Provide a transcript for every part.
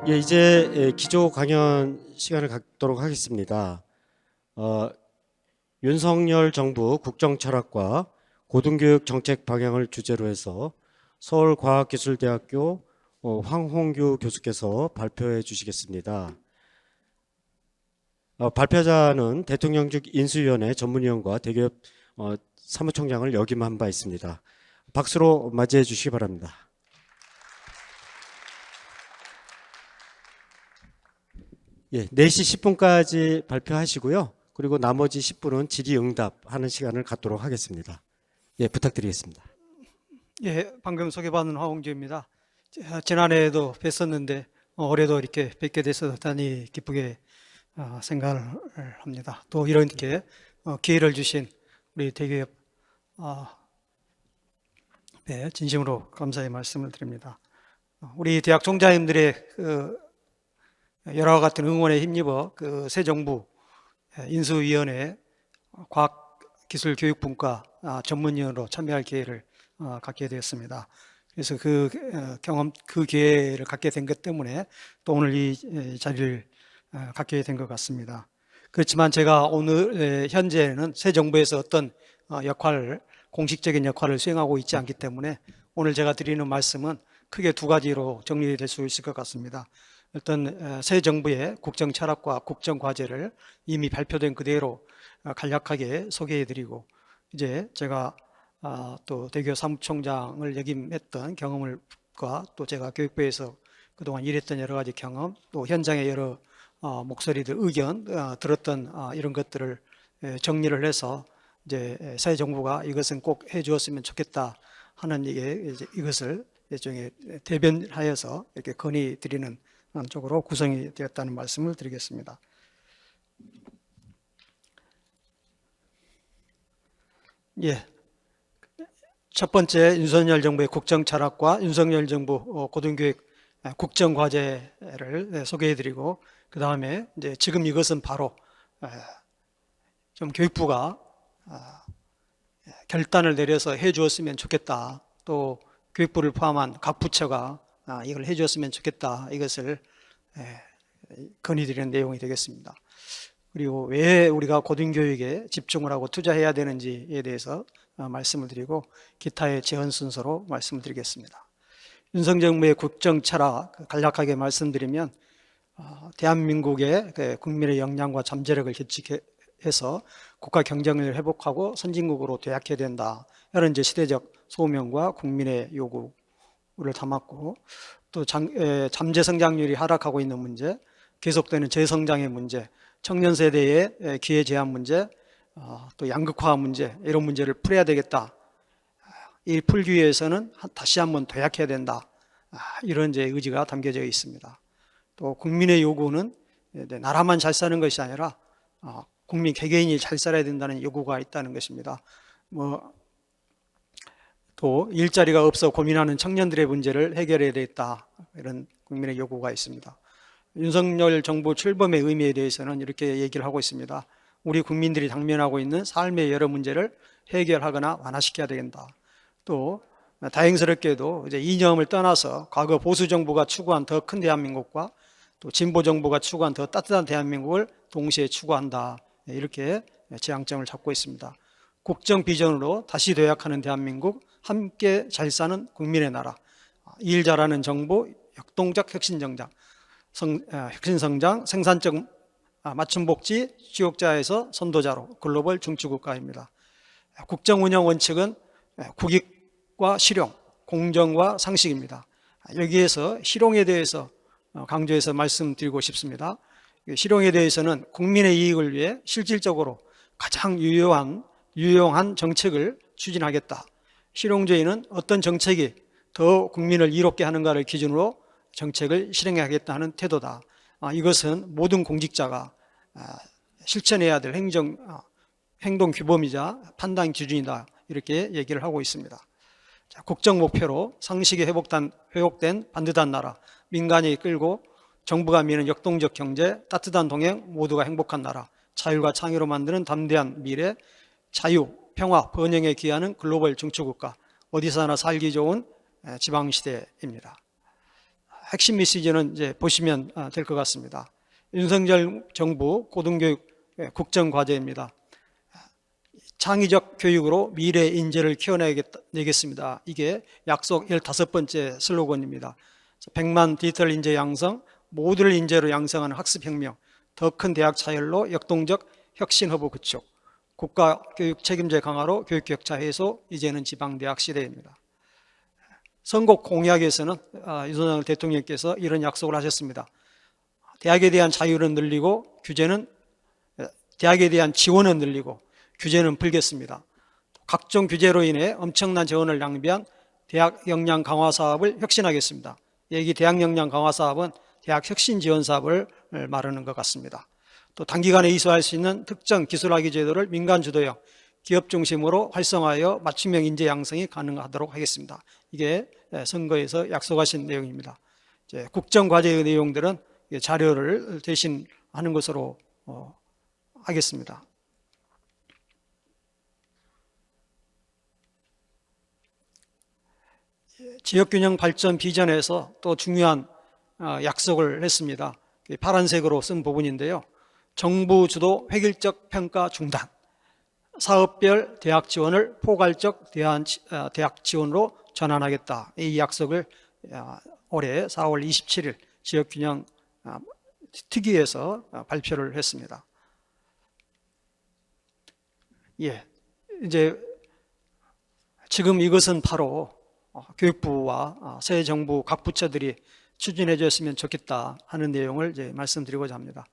예, 이제 기조 강연 시간을 갖도록 하겠습니다. 어, 윤석열 정부 국정철학과 고등교육 정책 방향을 주제로 해서 서울과학기술대학교 황홍규 교수께서 발표해 주시겠습니다. 발표자는 대통령직 인수위원회 전문위원과 대기업 사무총장을 역임한 바 있습니다. 박수로 맞이해 주시기 바랍니다. 예, 4시 10분까지 발표하시고요. 그리고 나머지 10분은 질의응답하는 시간을 갖도록 하겠습니다. 예, 부탁드리겠습니다. 예, 방금 소개받은 화홍주입니다. 지난해에도 뵀었는데 올해도 이렇게 뵙게 돼서 대단히 기쁘게 생각을 합니다. 또 이렇게 기회를 주신 우리 대기업 네, 진심으로 감사의 말씀을 드립니다. 우리 대학 총장님들의 여러 같은 응원에 힘입어 새 정부 인수위원회 과학기술교육분과 전문위원으로 참여할 기회를 갖게 되었습니다. 그래서 그 기회를 갖게 된 것 때문에 또 오늘 이 자리를 갖게 된 것 같습니다. 그렇지만 제가 오늘 현재는 새 정부에서 어떤 공식적인 역할을 수행하고 있지 않기 때문에 오늘 제가 드리는 말씀은 크게 두 가지로 정리될 수 있을 것 같습니다. 어떤 새 정부의 국정 철학과 국정 과제를 이미 발표된 그대로 간략하게 소개해드리고, 이제 제가 또 대기업 사무총장을 역임했던 경험과 또 제가 교육부에서 그동안 일했던 여러 가지 경험, 또 현장의 여러 목소리들, 의견 들었던 이런 것들을 정리를 해서 이제 새 정부가 이것은 꼭 해주었으면 좋겠다 하는 이것을 일종의 대변하여서 이렇게 건의드리는 쪽으로 구성이 되었다는 말씀을 드리겠습니다. 예. 첫 번째, 윤석열 정부의 국정 철학과 윤석열 정부 고등교육 국정 과제를 소개해드리고, 그 다음에 이제 지금 이것은 바로 좀 교육부가 결단을 내려서 해주었으면 좋겠다. 또 교육부를 포함한 각 부처가 이걸 해주었으면 좋겠다. 이것을 건의드리는 내용이 되겠습니다. 그리고 왜 우리가 고등교육에 집중을 하고 투자해야 되는지에 대해서 말씀을 드리고, 기타의 제언 순서로 말씀을 드리겠습니다. 윤석정부의 국정 철학 간략하게 말씀드리면, 대한민국의 국민의 역량과 잠재력을 결집해서 국가 경쟁력을 회복하고 선진국으로 도약해야 된다. 이런 이제 시대적 소명과 국민의 요구를 담았고, 또 잠재 성장률이 하락하고 있는 문제, 계속되는 저성장의 문제, 청년 세대의 기회 제한 문제, 또 양극화 문제, 이런 문제를 풀어야 되겠다. 이 풀기 위해서는 다시 한번 도약해야 된다. 이런 이제 의지가 담겨져 있습니다. 또 국민의 요구는 나라만 잘 사는 것이 아니라 국민 개개인이 잘 살아야 된다는 요구가 있다는 것입니다. 또 일자리가 없어 고민하는 청년들의 문제를 해결해야 되겠다. 이런 국민의 요구가 있습니다. 윤석열 정부 출범의 의미에 대해서는 이렇게 얘기를 하고 있습니다. 우리 국민들이 당면하고 있는 삶의 여러 문제를 해결하거나 완화시켜야 된다. 또 다행스럽게도 이제 이념을 떠나서 과거 보수 정부가 추구한 더 큰 대한민국과 또 진보 정부가 추구한 더 따뜻한 대한민국을 동시에 추구한다. 이렇게 지향점을 잡고 있습니다. 국정 비전으로 다시 도약하는 대한민국, 함께 잘 사는 국민의 나라, 일 잘하는 정부, 역동적 혁신성장, 생산적 맞춤복지, 지역자에서 선도자로 글로벌 중추국가입니다. 국정 운영 원칙은 국익과 실용, 공정과 상식입니다. 여기에서 실용에 대해서 강조해서 말씀드리고 싶습니다. 실용에 대해서는 국민의 이익을 위해 실질적으로 가장 유용한 정책을 추진하겠다. 실용주의는 어떤 정책이 더 국민을 이롭게 하는가를 기준으로 정책을 실행하겠다는 태도다. 이것은 모든 공직자가 실천해야 될 행동 규범이자 판단 기준이다. 이렇게 얘기를 하고 있습니다. 국정 목표로 상식이 회복된 반듯한 나라, 민간이 끌고 정부가 미는 역동적 경제, 따뜻한 동행, 모두가 행복한 나라, 자율과 창의로 만드는 담대한 미래, 자유, 평화, 번영에 기하는 글로벌 중추국가, 어디서나 살기 좋은 지방시대입니다. 핵심 메시지는 이제 보시면 될 것 같습니다. 윤석열 정부 고등교육 국정과제입니다. 창의적 교육으로 미래 인재를 키워내겠습니다. 이게 약속 15번째 슬로건입니다. 100만 디지털 인재 양성, 모두를 인재로 양성하는 학습혁명, 더 큰 대학 차별로 역동적 혁신 허브 구축, 국가 교육 책임제 강화로 교육 격차 해소, 이제는 지방대학 시대입니다. 선거 공약에서는 윤석열 대통령께서 이런 약속을 하셨습니다. 대학에 대한 자유는 늘리고 대학에 대한 지원은 늘리고 규제는 풀겠습니다. 각종 규제로 인해 엄청난 재원을 낭비한 대학 역량 강화 사업을 혁신하겠습니다. 여기 대학 역량 강화 사업은 대학 혁신 지원 사업을 말하는 것 같습니다. 또 단기간에 이수할 수 있는 특정 기술학위 제도를 민간 주도형 기업 중심으로 활성화하여 맞춤형 인재 양성이 가능하도록 하겠습니다. 이게 선거에서 약속하신 내용입니다. 이제 국정과제의 내용들은 자료를 대신 하는 것으로 하겠습니다. 지역균형 발전 비전에서 또 중요한 약속을 했습니다. 파란색으로 쓴 부분인데요. 정부 주도 획일적 평가 중단, 사업별 대학 지원을 포괄적 대학 지원으로 전환하겠다. 이 약속을 올해 4월 27일 지역균형 특위에서 발표를 했습니다. 이제 지금 이것은 바로 교육부와 새 정부 각 부처들이 추진해 줬으면 좋겠다 하는 내용을 이제 말씀드리고자 합니다.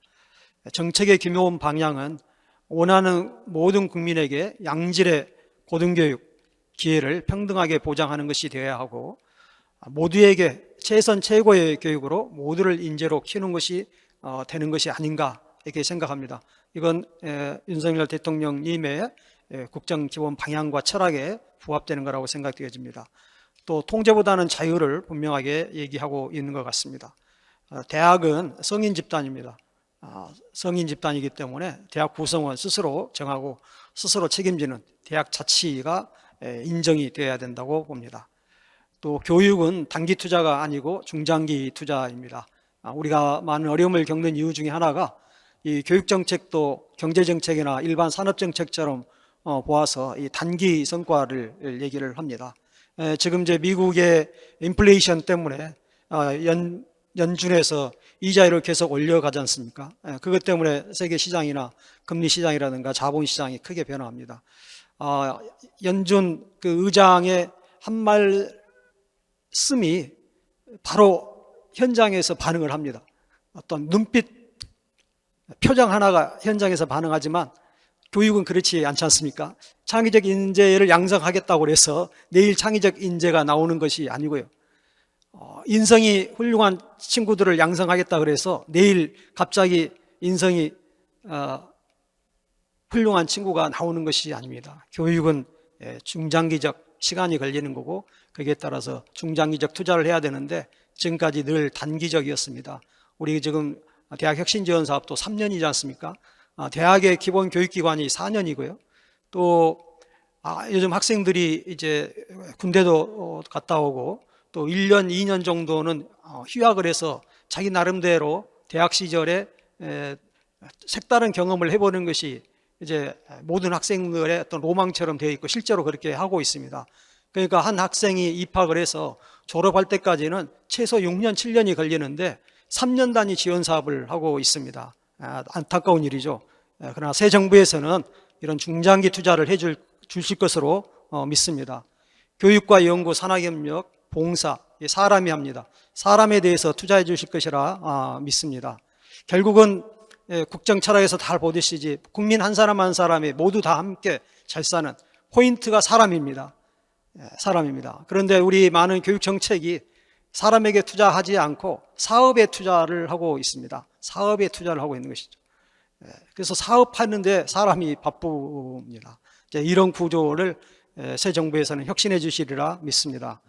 정책의 기묘한 방향은 원하는 모든 국민에게 양질의 고등교육 기회를 평등하게 보장하는 것이 되어야 하고, 모두에게 최선 최고의 교육으로 모두를 인재로 키우는 것이 되는 것이 아닌가 이렇게 생각합니다. 이건 윤석열 대통령님의 국정 기본 방향과 철학에 부합되는 거라고 생각되어집니다. 또 통제보다는 자유를 분명하게 얘기하고 있는 것 같습니다. 대학은 성인 집단입니다. 성인 집단이기 때문에 대학 구성원 스스로 정하고 스스로 책임지는 대학 자치가 인정이 되어야 된다고 봅니다. 또 교육은 단기 투자가 아니고 중장기 투자입니다. 우리가 많은 어려움을 겪는 이유 중에 하나가 이 교육정책도 경제정책이나 일반 산업정책처럼 보아서 이 단기 성과를 얘기를 합니다. 지금 이제 미국의 인플레이션 때문에 연준에서 이자율을 계속 올려가지 않습니까? 그것 때문에 세계 시장이나 금리 시장이라든가 자본 시장이 크게 변화합니다. 연준 그 의장의 한 말씀이 바로 현장에서 반응을 합니다. 어떤 눈빛 표정 하나가 현장에서 반응하지만 교육은 그렇지 않지 않습니까? 창의적 인재를 양성하겠다고 해서 내일 창의적 인재가 나오는 것이 아니고요. 인성이 훌륭한 친구들을 양성하겠다 그래서 내일 갑자기 인성이 훌륭한 친구가 나오는 것이 아닙니다. 교육은 중장기적 시간이 걸리는 거고, 거기에 따라서 중장기적 투자를 해야 되는데 지금까지 늘 단기적이었습니다. 우리 지금 대학 혁신 지원 사업도 3년이지 않습니까? 대학의 기본 교육기관이 4년이고요. 또 요즘 학생들이 이제 군대도 갔다 오고 또 1년, 2년 정도는 휴학을 해서 자기 나름대로 대학 시절에 색다른 경험을 해보는 것이 이제 모든 학생들의 어떤 로망처럼 되어 있고 실제로 그렇게 하고 있습니다. 그러니까 한 학생이 입학을 해서 졸업할 때까지는 최소 6년, 7년이 걸리는데 3년 단위 지원 사업을 하고 있습니다. 안타까운 일이죠. 그러나 새 정부에서는 이런 중장기 투자를 주실 것으로 믿습니다. 교육과 연구, 산학협력, 봉사, 사람이 합니다. 사람에 대해서 투자해 주실 것이라 믿습니다. 결국은 국정 철학에서 다 보듯이 국민 한 사람 한 사람이 모두 다 함께 잘 사는 포인트가 사람입니다. 사람입니다. 그런데 우리 많은 교육 정책이 사람에게 투자하지 않고 사업에 투자를 하고 있습니다. 사업에 투자를 하고 있는 것이죠. 그래서 사업하는데 사람이 바쁩니다. 이런 구조를 새 정부에서는 혁신해 주시리라 믿습니다.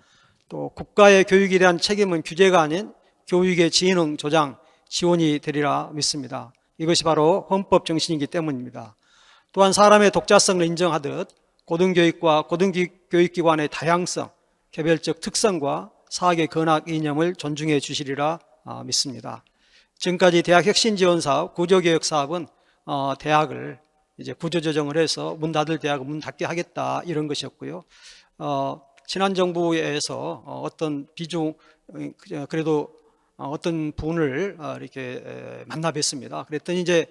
또 국가의 교육에 대한 책임은 규제가 아닌 교육의 진흥, 조장, 지원이 되리라 믿습니다. 이것이 바로 헌법 정신이기 때문입니다. 또한 사람의 독자성을 인정하듯 고등교육과 고등교육기관의 다양성, 개별적 특성과 사학의 근학 이념을 존중해 주시리라 믿습니다. 지금까지 대학 혁신 지원 사업, 구조개혁 사업은 대학을 이제 구조조정을 해서 문 닫을 대학을 문 닫게 하겠다 이런 것이었고요. 지난 정부에서 어떤 비중 그래도 어떤 분을 이렇게 만나 뵀습니다. 그랬더니 이제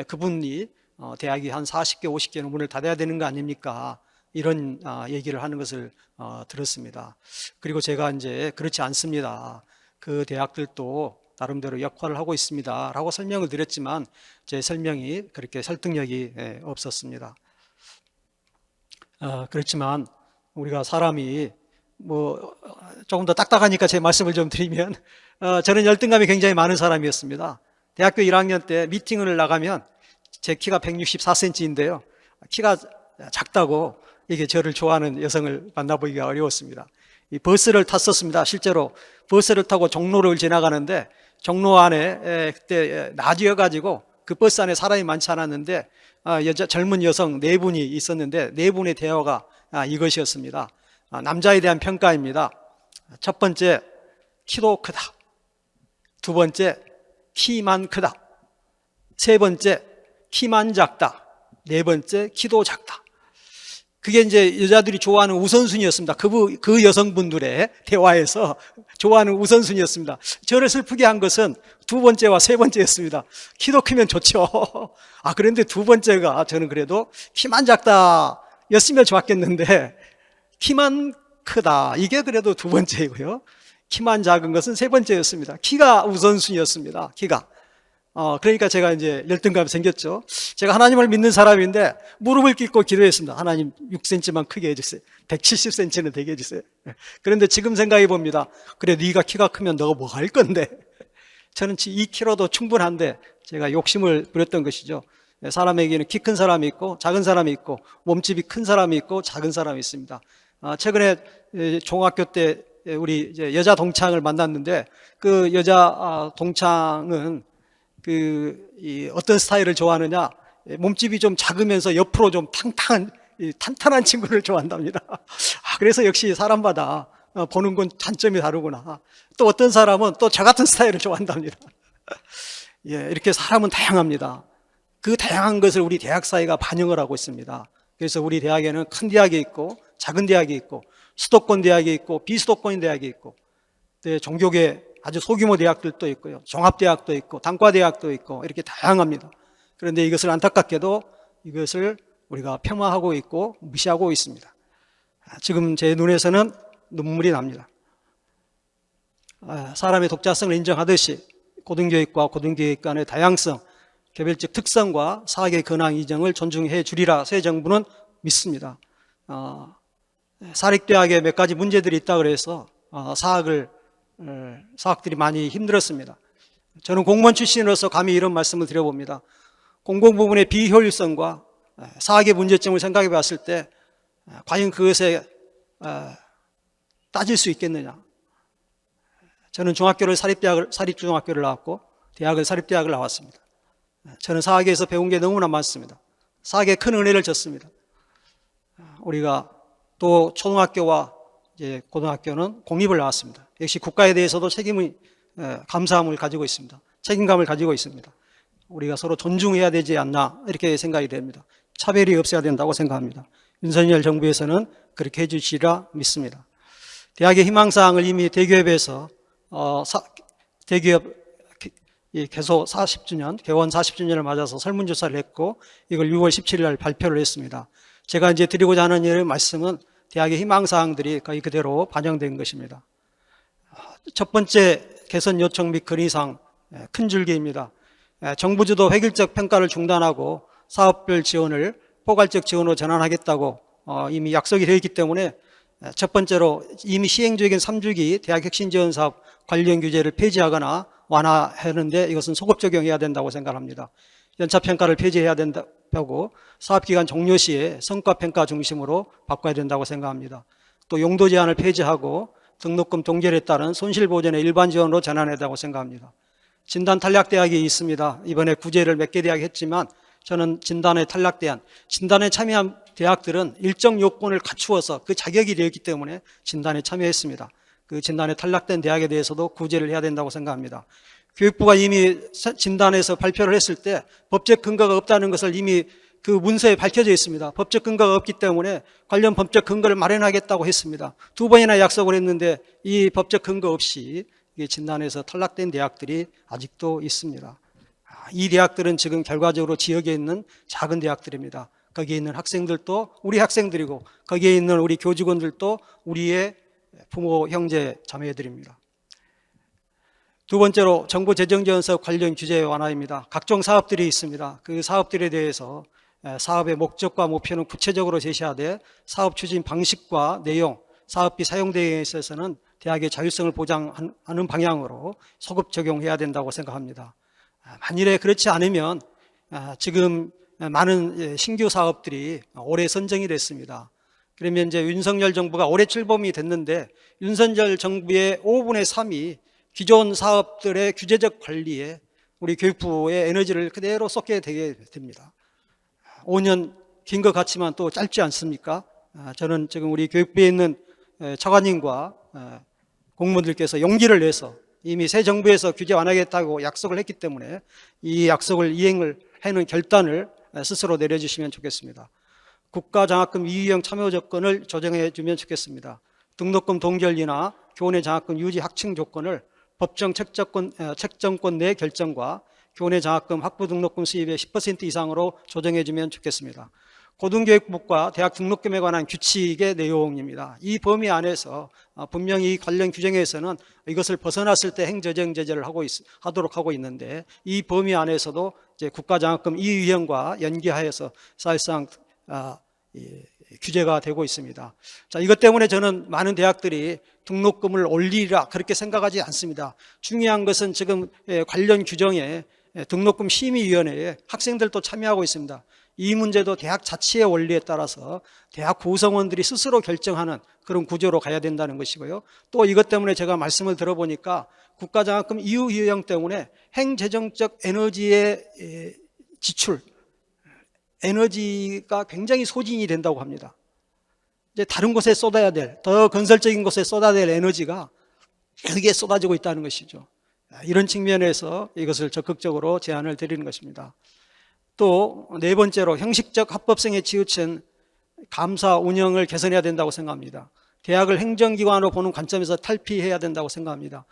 그분이 대학이 한 40개, 50개는 문을 닫아야 되는 거 아닙니까? 이런 얘기를 하는 것을 들었습니다. 그리고 제가 이제 그렇지 않습니다. 그 대학들도 나름대로 역할을 하고 있습니다. 라고 설명을 드렸지만 제 설명이 그렇게 설득력이 없었습니다. 그렇지만 우리가 사람이 뭐 조금 더 딱딱하니까 제 말씀을 좀 드리면 저는 열등감이 굉장히 많은 사람이었습니다. 대학교 1학년 때 미팅을 나가면 제 키가 164cm인데요. 키가 작다고 이게 저를 좋아하는 여성을 만나보기가 어려웠습니다. 이 버스를 탔었습니다. 실제로 버스를 타고 종로를 지나가는데 종로 안에 그때 낮이어가지고 그 버스 안에 사람이 많지 않았는데 젊은 여성 네 분이 있었는데 네 분의 대화가 이것이었습니다. 남자에 대한 평가입니다. 첫 번째, 키도 크다. 두 번째, 키만 크다. 세 번째, 키만 작다. 네 번째, 키도 작다. 그게 이제 여자들이 좋아하는 우선순위였습니다. 그 여성분들의 대화에서 좋아하는 우선순위였습니다. 저를 슬프게 한 것은 두 번째와 세 번째였습니다. 키도 크면 좋죠. 그런데 두 번째가 저는 그래도 키만 작다 였으면 좋았겠는데 키만 크다 이게 그래도 두 번째이고요. 키만 작은 것은 세 번째였습니다. 키가 우선순위였습니다. 키가. 그러니까 제가 이제 열등감이 생겼죠. 제가 하나님을 믿는 사람인데 무릎을 꿇고 기도했습니다. 하나님 6cm만 크게 해주세요. 170cm는 되게 해주세요. 그런데 지금 생각해 봅니다. 그래 네가 키가 크면 너가 뭐 할 건데. 저는 2kg도 충분한데 제가 욕심을 부렸던 것이죠. 사람에게는 키 큰 사람이 있고 작은 사람이 있고 몸집이 큰 사람이 있고 작은 사람이 있습니다. 최근에 중학교 때 우리 이제 여자 동창을 만났는데 그 여자 동창은 어떤 스타일을 좋아하느냐? 몸집이 좀 작으면서 옆으로 좀 탄탄한 친구를 좋아한답니다. 그래서 역시 사람마다 보는 건 관점이 다르구나. 또 어떤 사람은 또 저 같은 스타일을 좋아한답니다. 이렇게 사람은 다양합니다. 그 다양한 것을 우리 대학 사회가 반영을 하고 있습니다. 그래서 우리 대학에는 큰 대학이 있고 작은 대학이 있고 수도권 대학이 있고 비수도권 대학이 있고 종교계 아주 소규모 대학들도 있고요. 종합대학도 있고 단과대학도 있고 이렇게 다양합니다. 그런데 이것을 안타깝게도 이것을 우리가 폄하하고 있고 무시하고 있습니다. 지금 제 눈에서는 눈물이 납니다. 사람의 독자성을 인정하듯이 고등교육과 고등교육 간의 다양성, 개별적 특성과 사학의 근황 이정을 존중해 주리라 새 정부는 믿습니다. 사립대학에 몇 가지 문제들이 있다고 그래서 사학들이 많이 힘들었습니다. 저는 공무원 출신으로서 감히 이런 말씀을 드려봅니다. 공공 부분의 비효율성과 사학의 문제점을 생각해 봤을 때 과연 그것에 따질 수 있겠느냐. 저는 중학교를 사립중학교를 나왔고 대학을 사립대학을 나왔습니다. 저는 사학에서 배운 게 너무나 많습니다. 사학에 큰 은혜를 졌습니다. 우리가 또 초등학교와 이제 고등학교는 공립을 나왔습니다. 역시 국가에 대해서도 감사함을 가지고 있습니다. 책임감을 가지고 있습니다. 우리가 서로 존중해야 되지 않나 이렇게 생각이 됩니다. 차별이 없어야 된다고 생각합니다. 윤석열 정부에서는 그렇게 해주시리라 믿습니다. 대학의 희망사항을 이미 대기업에서 대기업 개소 40주년, 개원 40주년을 맞아서 설문조사를 했고 이걸 6월 17일 날 발표를 했습니다. 제가 이제 드리고자 하는 이 말씀은 대학의 희망사항들이 거의 그대로 반영된 것입니다. 첫 번째 개선 요청 및 건의사항 큰 줄기입니다. 정부 주도 획일적 평가를 중단하고 사업별 지원을 포괄적 지원으로 전환하겠다고 이미 약속이 되어 있기 때문에 첫 번째로 이미 시행 중인 3주기 대학혁신지원사업 관련 규제를 폐지하거나 완화하는데 이것은 소급 적용해야 된다고 생각합니다. 연차평가를 폐지해야 된다고 사업기간 종료 시에 성과평가 중심으로 바꿔야 된다고 생각합니다. 또 용도 제한을 폐지하고 등록금 동결에 따른 손실보전의 일반 지원으로 전환해야 된다고 생각합니다. 진단 탈락대학이 있습니다. 이번에 구제를 몇 개 대학이 했지만 저는 진단에 탈락대한, 진단에 참여한 대학들은 일정 요건을 갖추어서 그 자격이 되었기 때문에 진단에 참여했습니다. 그 진단에 탈락된 대학에 대해서도 구제를 해야 된다고 생각합니다. 교육부가 이미 진단에서 발표를 했을 때 법적 근거가 없다는 것을 이미 그 문서에 밝혀져 있습니다. 법적 근거가 없기 때문에 관련 법적 근거를 마련하겠다고 했습니다. 2번이나 약속을 했는데 이 법적 근거 없이 진단에서 탈락된 대학들이 아직도 있습니다. 이 대학들은 지금 결과적으로 지역에 있는 작은 대학들입니다. 거기에 있는 학생들도 우리 학생들이고 거기에 있는 우리 교직원들도 우리의 부모, 형제, 자매들입니다. 두 번째로 정부 재정지원서 관련 규제 완화입니다. 각종 사업들이 있습니다. 그 사업들에 대해서 사업의 목적과 목표는 구체적으로 제시하되 사업 추진 방식과 내용, 사업비 사용 대행에 있어서는 대학의 자율성을 보장하는 방향으로 소급 적용해야 된다고 생각합니다. 만일에 그렇지 않으면 지금 많은 신규 사업들이 올해 선정이 됐습니다. 그러면 이제 윤석열 정부가 올해 출범이 됐는데 윤석열 정부의 5분의 3이 기존 사업들의 규제적 관리에 우리 교육부의 에너지를 그대로 쏟게 되게 됩니다. 5년 긴 것 같지만 또 짧지 않습니까? 저는 지금 우리 교육부에 있는 차관님과 공무원들께서 용기를 내서 이미 새 정부에서 규제 완화하겠다고 약속을 했기 때문에 이 약속을 이행을 하는 결단을 스스로 내려주시면 좋겠습니다. 국가장학금 이유형 참여 조건을 조정해 주면 좋겠습니다. 등록금 동결이나 교내 장학금 유지 확충 조건을 법정 책정권 내 결정과 교내 장학금 학부 등록금 수입의 10% 이상으로 조정해 주면 좋겠습니다. 고등교육부과 대학 등록금에 관한 규칙의 내용입니다. 이 범위 안에서 분명히 관련 규정에서는 이것을 벗어났을 때 행정적 제재를 하도록 하고 있는데 이 범위 안에서도 이제 국가장학금 이유형과 연계하여서 사실상 규제가 되고 있습니다. 자, 이것 때문에 저는 많은 대학들이 등록금을 올리라 그렇게 생각하지 않습니다. 중요한 것은 지금 관련 규정에 등록금 심의위원회에 학생들도 참여하고 있습니다. 이 문제도 대학 자치의 원리에 따라서 대학 구성원들이 스스로 결정하는 그런 구조로 가야 된다는 것이고요. 또 이것 때문에 제가 말씀을 들어보니까 국가장학금 이후 유형 때문에 행재정적 에너지의 지출, 에너지가 굉장히 소진이 된다고 합니다. 이제 다른 곳에 쏟아야 될, 더 건설적인 곳에 쏟아야 될 에너지가 여기에 쏟아지고 있다는 것이죠. 이런 측면에서 이것을 적극적으로 제안을 드리는 것입니다. 또 네 번째로 형식적 합법성에 치우친 감사 운영을 개선해야 된다고 생각합니다. 대학을 행정기관으로 보는 관점에서 탈피해야 된다고 생각합니다.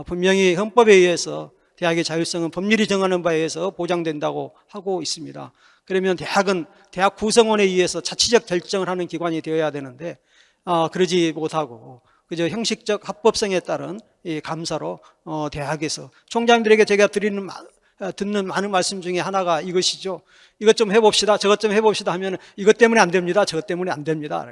분명히 헌법에 의해서 대학의 자율성은 법률이 정하는 바에 의해서 보장된다고 하고 있습니다. 그러면 대학은 대학 구성원에 의해서 자치적 결정을 하는 기관이 되어야 되는데 그러지 못하고 그저 형식적 합법성에 따른 이 감사로 대학에서 총장님들에게 제가 듣는 많은 말씀 중에 하나가 이것이죠. 이것 좀 해봅시다. 저것 좀 해봅시다 하면 이것 때문에 안 됩니다. 저것 때문에 안 됩니다.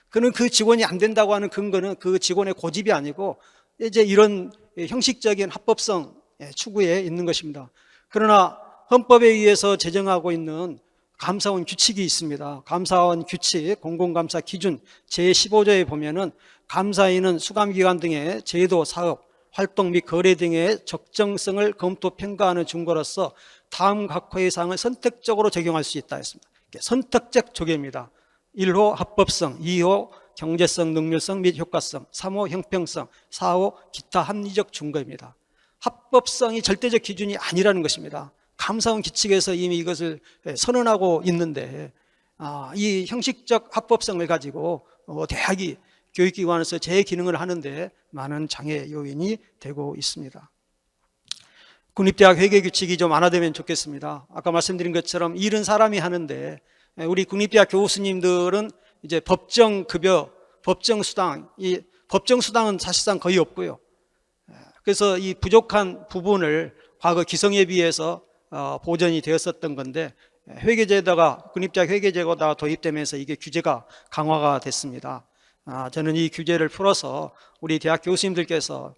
그는 그 직원이 안 된다고 하는 근거는 그 직원의 고집이 아니고 이제 이런 형식적인 합법성 추구에 있는 것입니다. 그러나 헌법에 의해서 제정하고 있는 감사원 규칙이 있습니다. 감사원 규칙, 공공감사 기준 제15조에 보면은 감사인은 수감기관 등의 제도, 사업, 활동 및 거래 등의 적정성을 검토 평가하는 증거로서 다음 각호의 사항을 선택적으로 적용할 수 있다 했습니다. 선택적 조계입니다. 1호 합법성, 2호 경제성, 능률성 및 효과성, 3호 형평성, 4호 기타 합리적 증거입니다. 합법성이 절대적 기준이 아니라는 것입니다. 감사원 규칙에서 이미 이것을 선언하고 있는데 이 형식적 합법성을 가지고 대학이 교육기관에서 제 기능을 하는데 많은 장애 요인이 되고 있습니다. 국립대학 회계규칙이 좀 완화되면 좋겠습니다. 아까 말씀드린 것처럼 일은 사람이 하는데 우리 국립대학 교수님들은 이제 법정급여, 법정수당, 이 법정수당은 사실상 거의 없고요. 그래서 이 부족한 부분을 과거 기성에 비해서 보전이 되었었던 건데 회계제도가 국립대학 회계제도가 도입되면서 이게 규제가 강화가 됐습니다. 저는 이 규제를 풀어서 우리 대학 교수님들께서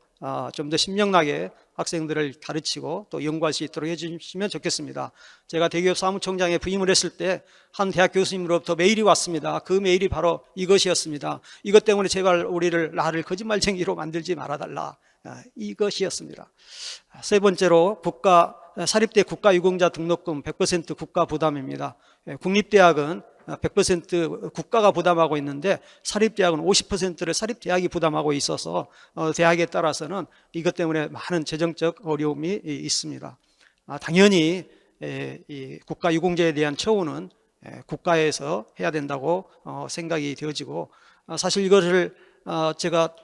좀 더 신명나게 학생들을 가르치고 또 연구할 수 있도록 해주시면 좋겠습니다. 제가 대기업 사무총장에 부임을 했을 때 한 대학 교수님으로부터 메일이 왔습니다. 그 메일이 바로 이것이었습니다. 이것 때문에 제발 나를 거짓말쟁이로 만들지 말아달라. 이것이었습니다. 세 번째로 사립대 국가유공자 등록금 100% 국가 부담입니다. 국립대학은 100% 국가가 부담하고 있는데 사립대학은 50%를 사립대학이 부담하고 있어서 대학에 따라서는 이것 때문에 많은 재정적 어려움이 있습니다. 당연히 이 국가 유공자에 대한 처우는 국가에서 해야 된다고 생각이 되어지고, 사실 이것을 제가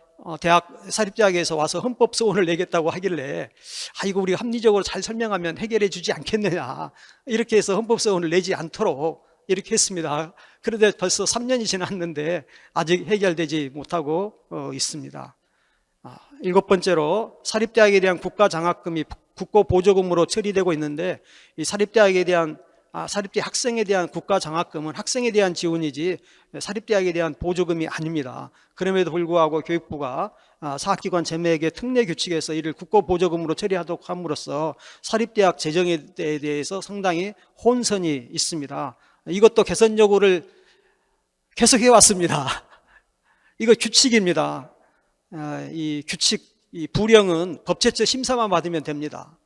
사립대학에서 와서 헌법소원을 내겠다고 하길래 이거 우리가 합리적으로 잘 설명하면 해결해 주지 않겠느냐, 이렇게 해서 헌법소원을 내지 않도록 이렇게 했습니다. 그런데 벌써 3년이 지났는데 아직 해결되지 못하고 있습니다. 7번째로 사립대학에 대한 국가장학금이 국고보조금으로 처리되고 있는데, 이 사립대학에 대한 사립대 학생에 대한 국가장학금은 학생에 대한 지원이지 사립대학에 대한 보조금이 아닙니다. 그럼에도 불구하고 교육부가 사학기관 자매에게 특례 규칙에서 이를 국고보조금으로 처리하도록 함으로써 사립대학 재정에 대해서 상당히 혼선이 있습니다. 이것도 개선 요구를 계속해 왔습니다. 이거 규칙입니다. 이 규칙, 이 부령은 법제처 심사만 받으면 됩니다.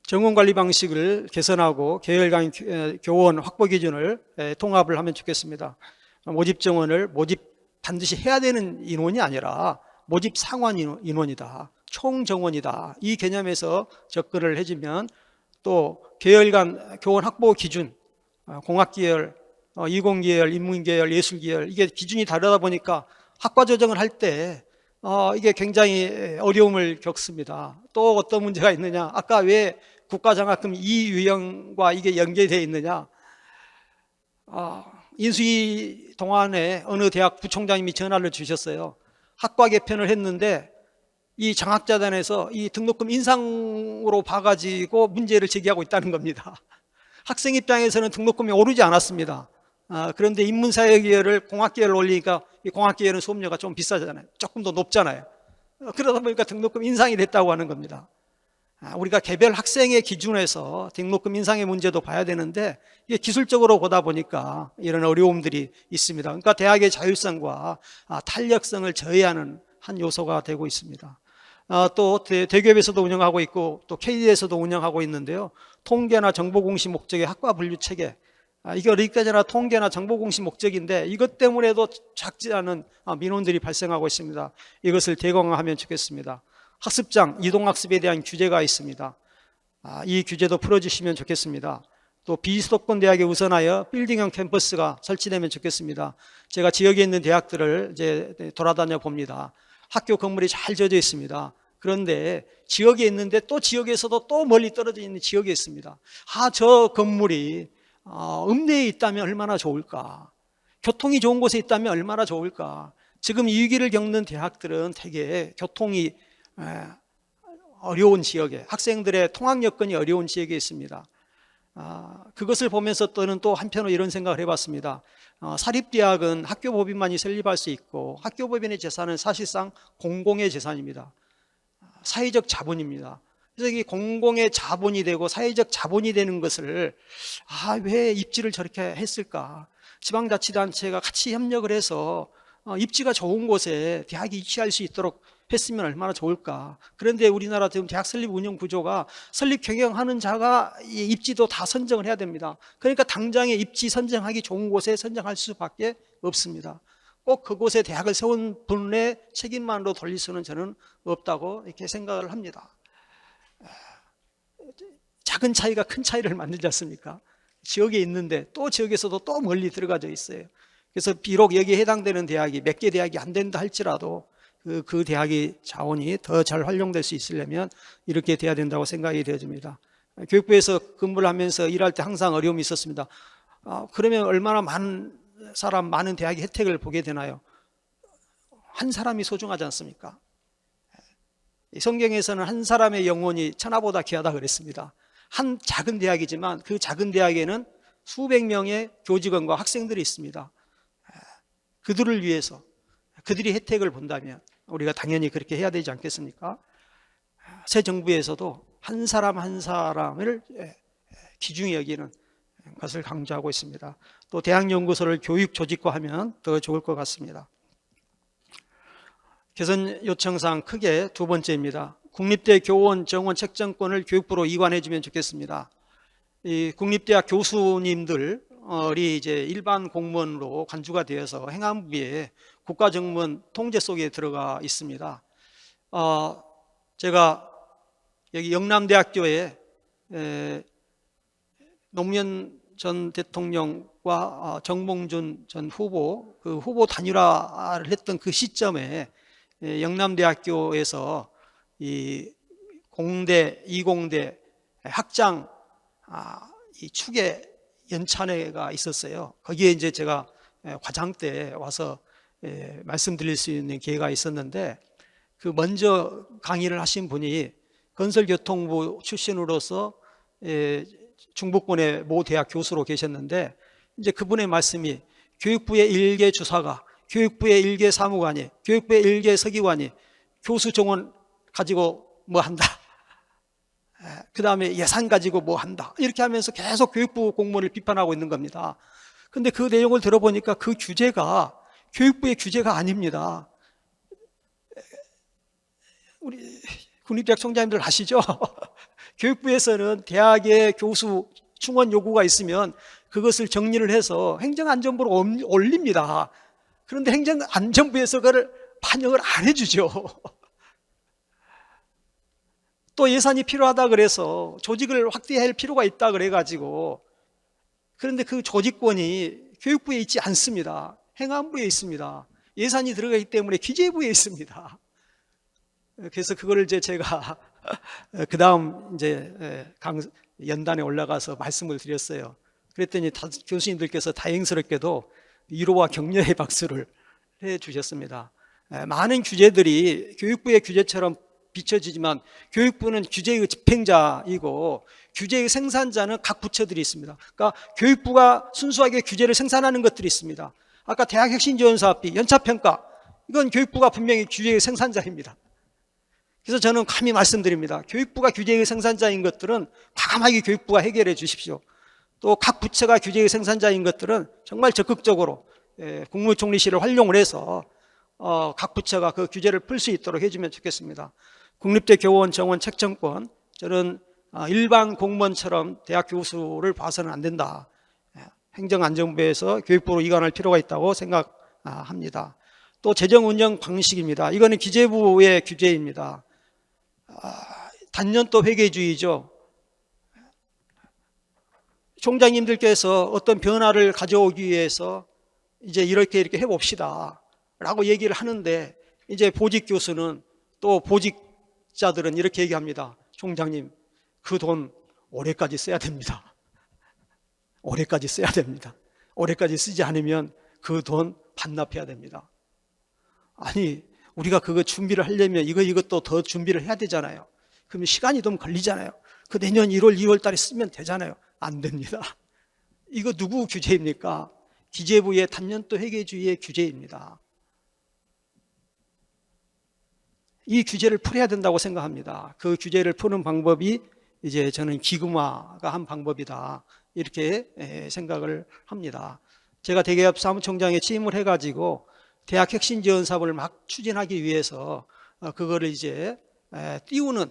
정원관리 방식을 개선하고 계열간 교원 확보 기준을 통합을 하면 좋겠습니다. 모집 정원을 모집 반드시 해야 되는 인원이 아니라 모집 상환 인원이다, 총 정원이다, 이 개념에서 접근을 해주면, 또 계열간 교원 확보 기준, 공학계열, 이공계열, 인문계열, 예술계열, 이게 기준이 다르다 보니까 학과 조정을 할 때 이게 굉장히 어려움을 겪습니다. 또 어떤 문제가 있느냐, 아까 왜 국가장학금 이 유형과 이게 연계되어 있느냐, 인수위 동안에 어느 대학 부총장님이 전화를 주셨어요. 학과 개편을 했는데 이 장학자단에서 이 등록금 인상으로 봐가지고 문제를 제기하고 있다는 겁니다. 학생 입장에서는 등록금이 오르지 않았습니다. 그런데 인문사회계열을 공학계열로 올리니까 이 공학계열은 수업료가 좀 비싸잖아요. 조금 더 높잖아요. 그러다 보니까 등록금 인상이 됐다고 하는 겁니다. 우리가 개별 학생의 기준에서 등록금 인상의 문제도 봐야 되는데, 이게 기술적으로 보다 보니까 이런 어려움들이 있습니다. 그러니까 대학의 자율성과 탄력성을 저해하는 한 요소가 되고 있습니다. 또 대기업에서도 운영하고 있고 또 KD에서도 운영하고 있는데요, 통계나 정보 공시 목적의 학과 분류 체계, 이게 어디까지나 통계나 정보 공시 목적인데 이것 때문에도 작지 않은 민원들이 발생하고 있습니다. 이것을 대강화하면 좋겠습니다. 학습장, 이동학습에 대한 규제가 있습니다. 이 규제도 풀어주시면 좋겠습니다. 또 비수도권 대학에 우선하여 빌딩형 캠퍼스가 설치되면 좋겠습니다. 제가 지역에 있는 대학들을 이제 돌아다녀 봅니다. 학교 건물이 잘 지어져 있습니다. 그런데 지역에 있는데 또 지역에서도 또 멀리 떨어져 있는 지역에 있습니다. 저 건물이 읍내에 있다면 얼마나 좋을까, 교통이 좋은 곳에 있다면 얼마나 좋을까. 지금 이 위기를 겪는 대학들은 대개 교통이 어려운 지역에, 학생들의 통학 여건이 어려운 지역에 있습니다. 그것을 보면서 저는 또 한편으로 이런 생각을 해봤습니다. 사립대학은 학교법인만이 설립할 수 있고 학교법인의 재산은 사실상 공공의 재산입니다. 사회적 자본입니다. 그래서 이게 공공의 자본이 되고 사회적 자본이 되는 것을 왜 입지를 저렇게 했을까? 지방자치단체가 같이 협력을 해서 입지가 좋은 곳에 대학이 위치할 수 있도록 했으면 얼마나 좋을까. 그런데 우리나라 지금 대학 설립 운영 구조가 설립 경영하는 자가 이 입지도 다 선정을 해야 됩니다. 그러니까 당장에 입지 선정하기 좋은 곳에 선정할 수밖에 없습니다. 꼭 그곳에 대학을 세운 분의 책임만으로 돌릴 수는 저는 없다고 이렇게 생각을 합니다. 작은 차이가 큰 차이를 만들지 않습니까? 지역에 있는데 또 지역에서도 또 멀리 들어가져 있어요. 그래서 비록 여기에 해당되는 대학이 몇 개 대학이 안 된다 할지라도 그 대학의 자원이 더 잘 활용될 수 있으려면 이렇게 돼야 된다고 생각이 되어집니다. 교육부에서 근무를 하면서 일할 때 항상 어려움이 있었습니다. 그러면 얼마나 많은 사람, 많은 대학의 혜택을 보게 되나요? 한 사람이 소중하지 않습니까? 성경에서는 한 사람의 영혼이 천하보다 귀하다 그랬습니다. 한 작은 대학이지만 그 작은 대학에는 수백 명의 교직원과 학생들이 있습니다. 그들을 위해서, 그들이 혜택을 본다면 우리가 당연히 그렇게 해야 되지 않겠습니까? 새 정부에서도 한 사람 한 사람을 귀중히 여기는 것을 강조하고 있습니다. 또 대학연구소를 교육 조직화하면 더 좋을 것 같습니다. 개선 요청사항 크게 두 번째입니다. 국립대 교원 정원 책정권을 교육부로 이관해 주면 좋겠습니다. 이 국립대학 교수님들 대통령이 이제 일반 공무원으로 관주가 되어서 행안부의 국가정무원 통제 속에 들어가 있습니다. 제가 여기 영남대학교에 노무현 전 대통령과 정몽준 전 후보, 그 후보 단일화를 했던 그 시점에 영남대학교에서 이 공대, 이공대 학장 이 축의 연찬회가 있었어요. 거기에 이제 제가 과장 때 와서 말씀드릴 수 있는 기회가 있었는데, 그 먼저 강의를 하신 분이 건설교통부 출신으로서 중부권의 모 대학 교수로 계셨는데, 이제 그분의 말씀이 교육부의 일개 주사가, 교육부의 일개 사무관이, 교육부의 일개 서기관이 교수 정원 가지고 뭐 한다, 그 다음에 예산 가지고 뭐 한다, 이렇게 하면서 계속 교육부 공무원을 비판하고 있는 겁니다. 근데 그 내용을 들어보니까 그 규제가 교육부의 규제가 아닙니다. 우리 국립대학 총장님들 아시죠? 교육부에서는 대학의 교수 충원 요구가 있으면 그것을 정리를 해서 행정안전부로 올립니다. 그런데 행정안전부에서 그걸 반영을 안 해주죠. 또 예산이 필요하다 그래서 조직을 확대할 필요가 있다 그래가지고, 그런데 그 조직권이 교육부에 있지 않습니다. 행안부에 있습니다. 예산이 들어가기 때문에 기재부에 있습니다. 그래서 그거를 이제 제가 그 다음 이제 연단에 올라가서 말씀을 드렸어요. 그랬더니 교수님들께서 다행스럽게도 위로와 격려의 박수를 해 주셨습니다. 많은 규제들이 교육부의 규제처럼 비춰지지만 교육부는 규제의 집행자이고 규제의 생산자는 각 부처들이 있습니다. 그러니까 교육부가 순수하게 규제를 생산하는 것들이 있습니다. 아까 대학혁신지원사업비, 연차평가, 이건 교육부가 분명히 규제의 생산자입니다. 그래서 저는 감히 말씀드립니다. 교육부가 규제의 생산자인 것들은 과감하게 교육부가 해결해 주십시오. 또 각 부처가 규제의 생산자인 것들은 정말 적극적으로 국무총리실을 활용을 해서 각 부처가 그 규제를 풀 수 있도록 해주면 좋겠습니다. 국립대 교원 정원 책정권, 저는 일반 공무원처럼 대학 교수를 봐서는 안 된다. 행정안전부에서 교육부로 이관할 필요가 있다고 생각합니다. 또 재정운영 방식입니다. 이거는 기재부의 규제입니다. 단년도 회계주의죠. 총장님들께서 어떤 변화를 가져오기 위해서 이제 이렇게 해봅시다 라고 얘기를 하는데, 이제 보직 교수는 또 보직자들은 이렇게 얘기합니다. 총장님, 그 돈 올해까지 써야 됩니다. 올해까지 써야 됩니다. 올해까지 쓰지 않으면 그 돈 반납해야 됩니다. 아니, 우리가 그거 준비를 하려면 이것도 더 준비를 해야 되잖아요. 그러면 시간이 좀 걸리잖아요. 그 내년 1월, 2월 달에 쓰면 되잖아요. 안 됩니다. 이거 누구 규제입니까? 기재부의 단년도 회계주의의 규제입니다. 이 규제를 풀어야 된다고 생각합니다. 그 규제를 푸는 방법이 이제 저는 기금화가 한 방법이다, 이렇게 생각을 합니다. 제가 대기업 사무총장에 취임을 해가지고 대학 혁신 지원 사업을 막 추진하기 위해서 그거를 이제 띄우는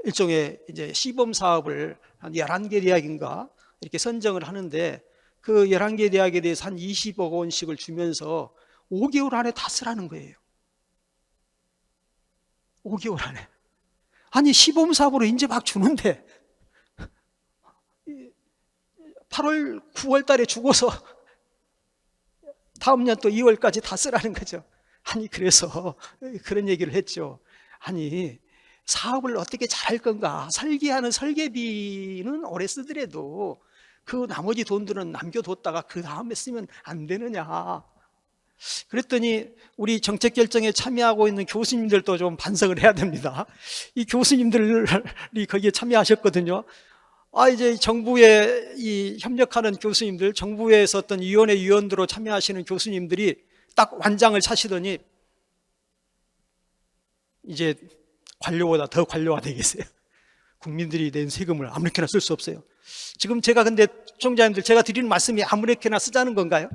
일종의 이제 시범 사업을 한 11개 대학인가 이렇게 선정을 하는데, 그 11개 대학에 대해서 한 20억 원씩을 주면서 5개월 안에 다 쓰라는 거예요. 5개월 안에. 아니, 시범 사업으로 이제 막 주는데 8월, 9월 달에 주고서 다음 년 또 2월까지 다 쓰라는 거죠. 아니, 그래서 그런 얘기를 했죠. 아니, 사업을 어떻게 잘할 건가? 설계하는 설계비는 오래 쓰더라도 그 나머지 돈들은 남겨뒀다가 그 다음에 쓰면 안 되느냐. 그랬더니 우리 정책 결정에 참여하고 있는 교수님들도 좀 반성을 해야 됩니다. 이 교수님들이 거기에 참여하셨거든요. 이제 정부에 이 협력하는 교수님들, 정부에서 어떤 위원회 위원으로 참여하시는 교수님들이 딱 완장을 차시더니 이제 관료보다 더 관료가 되겠어요. 국민들이 낸 세금을 아무렇게나 쓸 수 없어요. 지금 제가 근데 총장님들, 제가 드리는 말씀이 아무렇게나 쓰자는 건가요?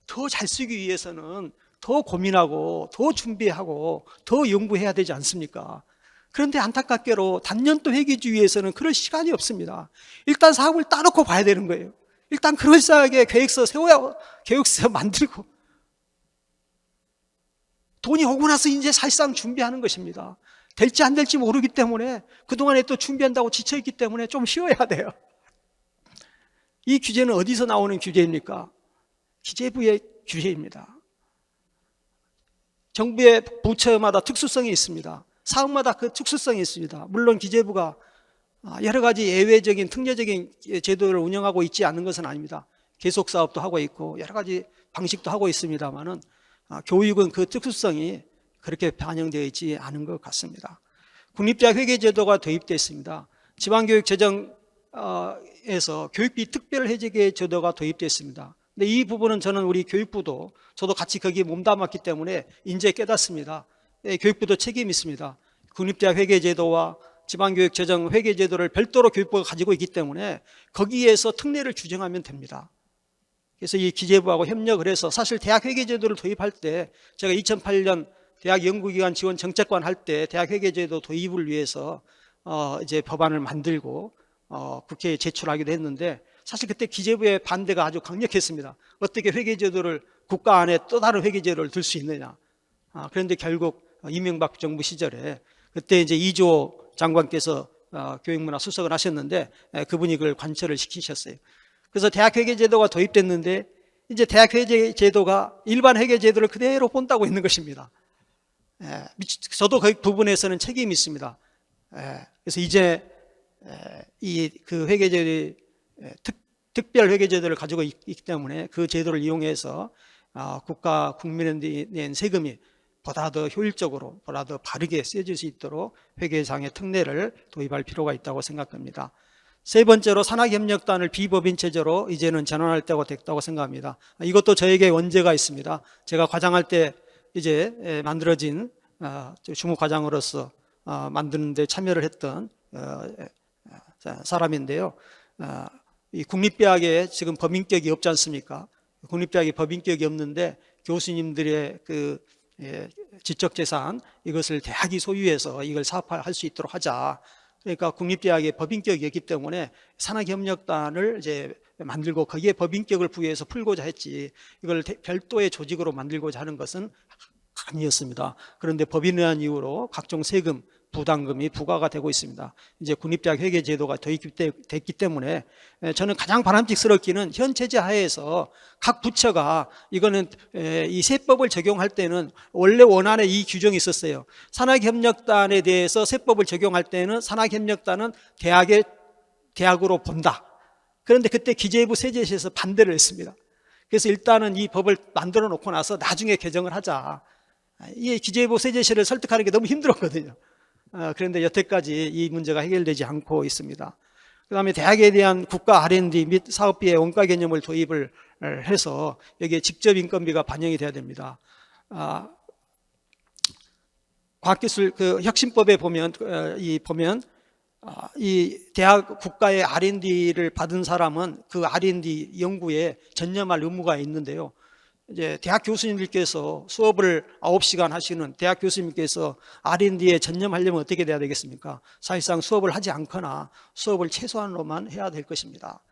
더 잘 쓰기 위해서는 더 고민하고 더 준비하고 더 연구해야 되지 않습니까? 그런데 안타깝게로 단년도 회계주의에서는 그럴 시간이 없습니다. 일단 사업을 따놓고 봐야 되는 거예요. 일단 그럴싸하게 계획서 세워야, 계획서 만들고 돈이 오고 나서 이제 사실상 준비하는 것입니다. 될지 안 될지 모르기 때문에 그동안에 또 준비한다고 지쳐있기 때문에 좀 쉬어야 돼요. 이 규제는 어디서 나오는 규제입니까? 기재부의 규제입니다. 정부의 부처마다 특수성이 있습니다. 사업마다 그 특수성이 있습니다. 물론 기재부가 여러 가지 예외적인 특례적인 제도를 운영하고 있지 않은 것은 아닙니다. 계속 사업도 하고 있고 여러 가지 방식도 하고 있습니다만은 교육은 그 특수성이 그렇게 반영되어 있지 않은 것 같습니다. 국립대학 회계제도가 도입됐습니다. 지방교육재정에서 교육비 특별회계 제도가 도입됐습니다. 근데 이 부분은 저는 우리 교육부도 저도 같이 거기에 몸담았기 때문에 인제 깨닫습니다. 교육부도 책임이 있습니다. 국립대학 회계제도와 지방교육재정 회계제도를 별도로 교육부가 가지고 있기 때문에 거기에서 특례를 규정하면 됩니다. 그래서 이 기재부하고 협력을 해서 사실 대학 회계제도를 도입할 때 제가 2008년 대학 연구기관 지원 정책관 할 때 대학 회계제도 도입을 위해서 이제 법안을 만들고 국회에 제출하기도 했는데 사실 그때 기재부의 반대가 아주 강력했습니다. 어떻게 회계제도를 국가 안에 또 다른 회계제도를 둘 수 있느냐. 그런데 결국 이명박 정부 시절에 그때 이제 이주호 장관께서 교육문화 수석을 하셨는데 그분이 그걸 관철을 시키셨어요. 그래서 대학 회계제도가 도입됐는데 이제 대학 회계제도가 일반 회계제도를 그대로 본다고 있는 것입니다. 저도 그 부분에서는 책임이 있습니다. 그래서 이제 그 회계제도 특별 회계제도를 가지고 있기 때문에 그 제도를 이용해서 국가 국민에 낸 세금이 보다 더 효율적으로 보다 더 바르게 쓰여질 수 있도록 회계상의 특례를 도입할 필요가 있다고 생각합니다. 세 번째로 산학협력단을 비법인 체제로 이제는 전환할 때가 됐다고 생각합니다. 이것도 저에게 원죄가 있습니다. 제가 과장할 때 이제 만들어진 주무과장으로서 만드는 데 참여를 했던 사람인데요. 이 국립대학에 지금 법인격이 없지 않습니까? 국립대학에 법인격이 없는데 교수님들의 그 지적재산 이것을 대학이 소유해서 이걸 사업화할 수 있도록 하자. 그러니까 국립대학에 법인격이 있기 때문에 산학협력단을 이제 만들고 거기에 법인격을 부여해서 풀고자 했지 이걸 별도의 조직으로 만들고자 하는 것은 아니었습니다. 그런데 법인이라는 이유로 각종 세금, 부담금이 부과가 되고 있습니다. 이제 국립대학 회계제도가 도입됐기 때문에 저는 가장 바람직스럽기는 현 체제 하에서 각 부처가 이거는 이 세법을 적용할 때는 원래 원안에 이 규정이 있었어요. 산학협력단에 대해서 세법을 적용할 때는 산학협력단은 대학으로 본다. 그런데 그때 기재부 세제시에서 반대를 했습니다. 그래서 일단은 이 법을 만들어 놓고 나서 나중에 개정을 하자. 이 기재부 세제시를 설득하는 게 너무 힘들었거든요. 그런데 여태까지 이 문제가 해결되지 않고 있습니다. 그 다음에 대학에 대한 국가 R&D 및 사업비의 원가 개념을 도입을 해서 여기에 직접 인건비가 반영이 돼야 됩니다. 과학기술 그 혁신법에 보면 이 대학 국가의 R&D를 받은 사람은 그 R&D 연구에 전념할 의무가 있는데요. 이제 대학 교수님들께서 수업을 9시간 하시는 대학 교수님께서 R&D에 전념하려면 어떻게 돼야 되겠습니까? 사실상 수업을 하지 않거나 수업을 최소한으로만 해야 될 것입니다.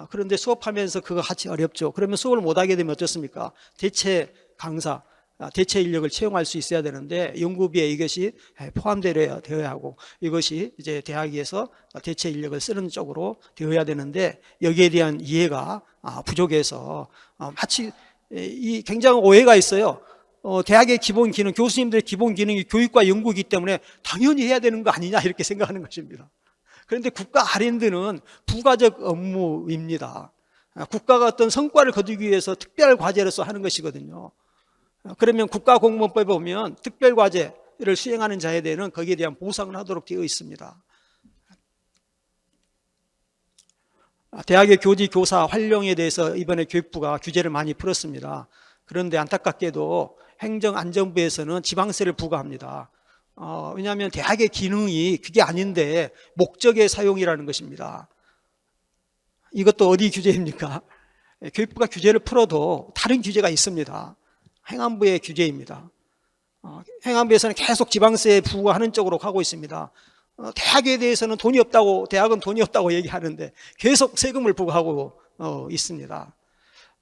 그런데 수업하면서 그거 하기 어렵죠. 그러면 수업을 못하게 되면 어떻습니까? 대체 강사, 대체 인력을 채용할 수 있어야 되는데 연구비에 이것이 포함되어야 하고 이것이 이제 대학에서 대체 인력을 쓰는 쪽으로 되어야 되는데 여기에 대한 이해가 부족해서 마치 이 굉장히 오해가 있어요. 대학의 기본 기능, 교수님들의 기본 기능이 교육과 연구이기 때문에 당연히 해야 되는 거 아니냐 이렇게 생각하는 것입니다. 그런데 국가 R&D는 부가적 업무입니다. 국가가 어떤 성과를 거두기 위해서 특별 과제로서 하는 것이거든요. 그러면 국가공무원법에 보면 특별 과제를 수행하는 자에 대한 거기에 대한 보상을 하도록 되어 있습니다. 대학의 교직 교사 활용에 대해서 이번에 교육부가 규제를 많이 풀었습니다. 그런데 안타깝게도 행정안전부에서는 지방세를 부과합니다. 왜냐하면 대학의 기능이 그게 아닌데 목적의 사용이라는 것입니다. 이것도 어디 규제입니까? 교육부가 규제를 풀어도 다른 규제가 있습니다. 행안부의 규제입니다. 행안부에서는 계속 지방세 부과하는 쪽으로 가고 있습니다. 대학에 대해서는 돈이 없다고, 대학은 돈이 없다고 얘기하는데 계속 세금을 부과하고 있습니다.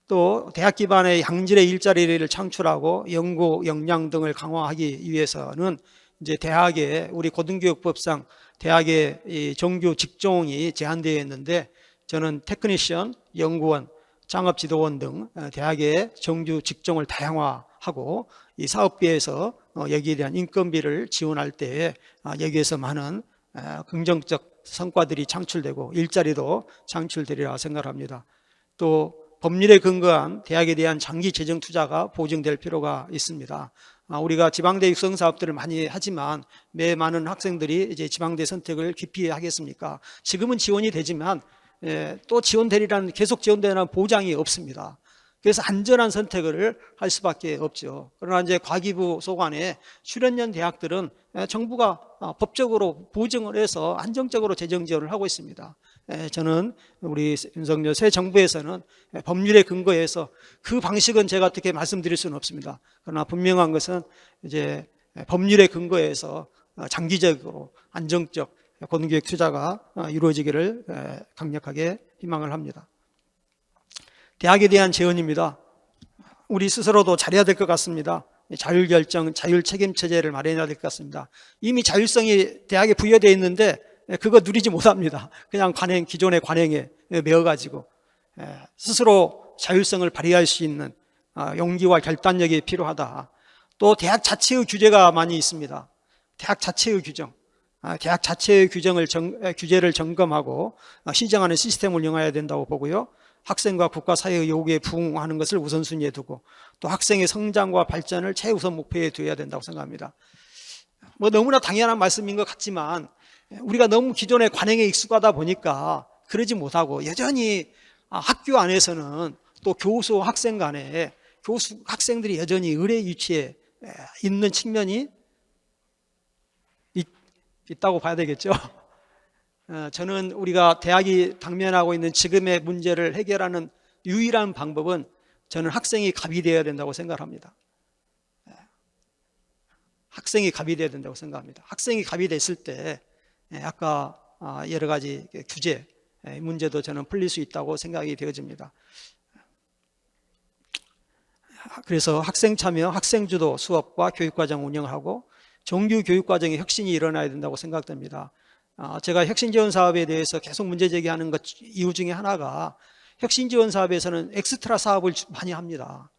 또 대학 기반의 양질의 일자리를 창출하고 연구 역량 등을 강화하기 위해서는 이제 대학에 우리 고등교육법상 대학의 이 정규 직종이 제한되어 있는데 저는 테크니션, 연구원, 창업지도원 등 대학의 정규 직종을 다양화하고 이 사업비에서 여기에 대한 인건비를 지원할 때에 여기에서 많은 긍정적 성과들이 창출되고 일자리도 창출되리라 생각합니다. 또 법률에 근거한 대학에 대한 장기 재정 투자가 보증될 필요가 있습니다. 우리가 지방대 육성 사업들을 많이 하지만 매 많은 학생들이 이제 지방대 선택을 기피 하겠습니까? 지금은 지원이 되지만 또 지원되리라는 계속 지원되는 보장이 없습니다. 그래서 안전한 선택을 할 수밖에 없죠. 그러나 이제 과기부 소관의 출연연 대학들은 정부가 법적으로 보증을 해서 안정적으로 재정 지원을 하고 있습니다. 저는 우리 윤석열 새 정부에서는 법률에 근거해서 그 방식은 제가 어떻게 말씀드릴 수는 없습니다. 그러나 분명한 것은 이제 법률에 근거해서 장기적으로 안정적 고등교육 투자가 이루어지기를 강력하게 희망을 합니다. 대학에 대한 제언입니다. 우리 스스로도 잘해야 될 것 같습니다. 자율결정, 자율책임체제를 마련해야 될 것 같습니다. 이미 자율성이 대학에 부여되어 있는데 그거 누리지 못합니다. 그냥 기존의 관행에 매어가지고 스스로 자율성을 발휘할 수 있는 용기와 결단력이 필요하다. 또 대학 자체의 규제가 많이 있습니다. 대학 자체의 규정. 대학 자체의 규제를 점검하고 시정하는 시스템을 운영해야 된다고 보고요. 학생과 국가 사회의 요구에 부응하는 것을 우선순위에 두고 또 학생의 성장과 발전을 최우선 목표에 두어야 된다고 생각합니다. 너무나 당연한 말씀인 것 같지만 우리가 너무 기존의 관행에 익숙하다 보니까 그러지 못하고 여전히 학교 안에서는 또 교수 학생 간에 학생들이 여전히 의례 위치에 있는 측면이 있다고 봐야 되겠죠. 저는 우리가 대학이 당면하고 있는 지금의 문제를 해결하는 유일한 방법은 저는 학생이 갑이 되어야 된다고 생각합니다. 학생이 갑이 되어야 된다고 생각합니다. 학생이 갑이 됐을 때 아까 여러 가지 규제 문제도 저는 풀릴 수 있다고 생각이 되어집니다. 그래서 학생 참여, 학생 주도 수업과 교육과정 운영하고 정규 교육과정의 혁신이 일어나야 된다고 생각됩니다. 제가 혁신지원 사업에 대해서 계속 문제 제기하는 이유 중에 하나가 혁신지원 사업에서는 엑스트라 사업을 많이 합니다.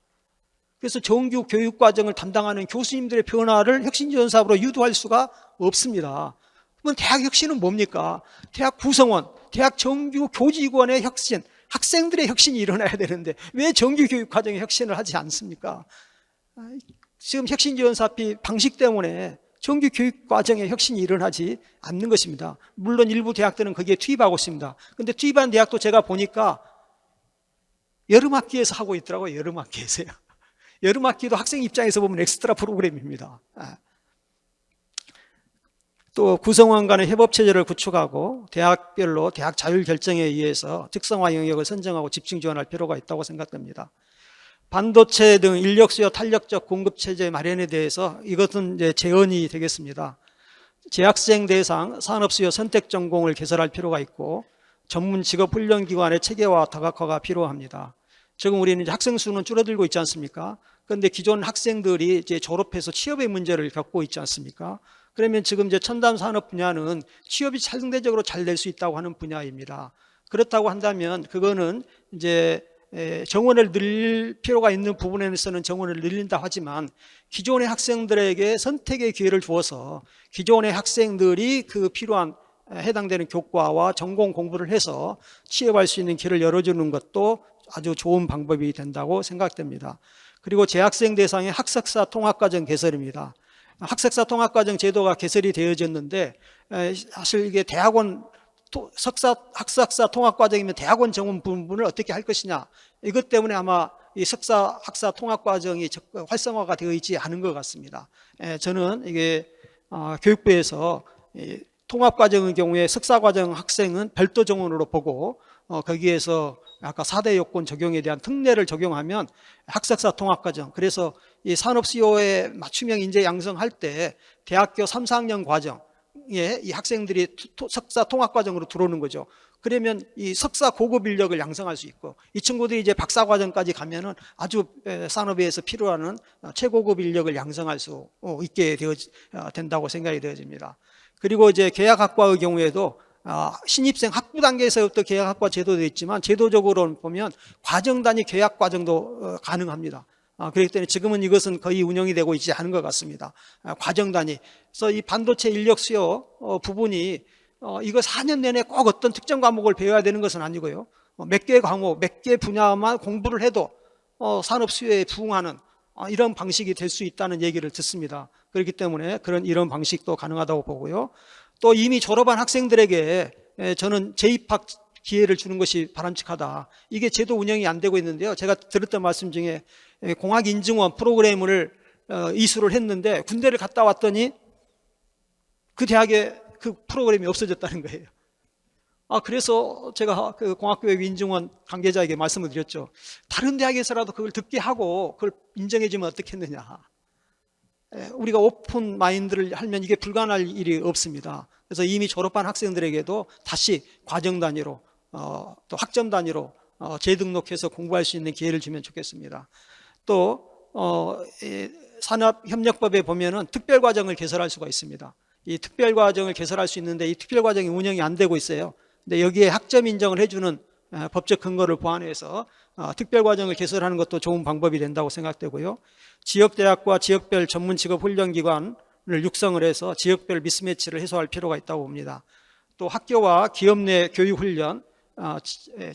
그래서 정규 교육과정을 담당하는 교수님들의 변화를 혁신지원 사업으로 유도할 수가 없습니다. 그러면 대학 혁신은 뭡니까? 대학 구성원, 대학 정규 교직원의 혁신, 학생들의 혁신이 일어나야 되는데 왜 정규 교육과정의 혁신을 하지 않습니까? 지금 혁신지원 사업이 방식 때문에 정규 교육과정의 혁신이 일어나지 않는 것입니다. 물론 일부 대학들은 거기에 투입하고 있습니다. 그런데 투입한 대학도 제가 보니까 여름학기에서 하고 있더라고요. 여름학기에서요. 여름학기도 학생 입장에서 보면 엑스트라 프로그램입니다. 또 구성원 간의 협업체제를 구축하고 대학별로 대학 자율결정에 의해서 특성화 영역을 선정하고 집중 지원할 필요가 있다고 생각됩니다. 반도체 등 인력 수요 탄력적 공급 체제 마련에 대해서 이것은 이제 제언이 되겠습니다. 재학생 대상 산업 수요 선택 전공을 개설할 필요가 있고 전문 직업 훈련 기관의 체계화 다각화가 필요합니다. 지금 우리는 이제 학생 수는 줄어들고 있지 않습니까? 그런데 기존 학생들이 이제 졸업해서 취업의 문제를 겪고 있지 않습니까? 그러면 지금 이제 첨단 산업 분야는 취업이 상대적으로 잘 될 수 있다고 하는 분야입니다. 그렇다고 한다면 그거는 이제 정원을 늘릴 필요가 있는 부분에서는 정원을 늘린다 하지만 기존의 학생들에게 선택의 기회를 주어서 기존의 학생들이 그 필요한 해당되는 교과와 전공 공부를 해서 취업할 수 있는 길을 열어주는 것도 아주 좋은 방법이 된다고 생각됩니다. 그리고 재학생 대상의 학석사 통합과정 개설입니다. 학석사 통합과정 제도가 개설이 되어졌는데 사실 이게 대학원 학사 통합과정이면 대학원 정원 부분을 어떻게 할 것이냐 이것 때문에 아마 이 학사 통합과정이 활성화가 되어 있지 않은 것 같습니다. 저는 이게 교육부에서 통합과정의 경우에 석사과정 학생은 별도 정원으로 보고 거기에서 아까 4대 요건 적용에 대한 특례를 적용하면 학석사 통합과정 그래서 이 산업 수요에 맞춤형 인재 양성할 때 대학교 3, 4학년 과정 이 학생들이 석사 통합과정으로 들어오는 거죠. 그러면 이 석사 고급 인력을 양성할 수 있고, 이 친구들이 이제 박사 과정까지 가면은 아주 산업에서 필요한 최고급 인력을 양성할 수 있게 된다고 생각이 되어집니다. 그리고 이제 계약학과의 경우에도 신입생 학부 단계에서부터 계약학과 제도도 있지만, 제도적으로 보면 과정 단위 계약 과정도 가능합니다. 그렇기 때문에 지금은 이것은 거의 운영이 되고 있지 않은 것 같습니다. 과정 단위. 그래서 이 반도체 인력 수요 부분이 이거 4년 내내 꼭 어떤 특정 과목을 배워야 되는 것은 아니고요. 몇 개 과목, 몇 개 분야만 공부를 해도 산업 수요에 부응하는 이런 방식이 될 수 있다는 얘기를 듣습니다. 그렇기 때문에 이런 방식도 가능하다고 보고요. 또 이미 졸업한 학생들에게 저는 재입학 기회를 주는 것이 바람직하다. 이게 제도 운영이 안 되고 있는데요. 제가 들었던 말씀 중에 공학인증원 프로그램을 이수를 했는데 군대를 갔다 왔더니 그 대학에 그 프로그램이 없어졌다는 거예요. 그래서 제가 그 공학교육 인증원 관계자에게 말씀을 드렸죠. 다른 대학에서라도 그걸 듣게 하고 그걸 인정해주면 어떻겠느냐. 우리가 오픈 마인드를 하면 이게 불가능할 일이 없습니다. 그래서 이미 졸업한 학생들에게도 다시 과정 단위로 또 학점 단위로 재등록해서 공부할 수 있는 기회를 주면 좋겠습니다. 또 산업협력법에 보면은 특별과정을 개설할 수가 있습니다. 이 특별과정을 개설할 수 있는데 이 특별과정이 운영이 안 되고 있어요. 근데 여기에 학점 인정을 해주는 법적 근거를 보완해서 특별과정을 개설하는 것도 좋은 방법이 된다고 생각되고요. 지역대학과 지역별 전문직업훈련기관을 육성을 해서 지역별 미스매치를 해소할 필요가 있다고 봅니다. 또 학교와 기업 내 교육훈련,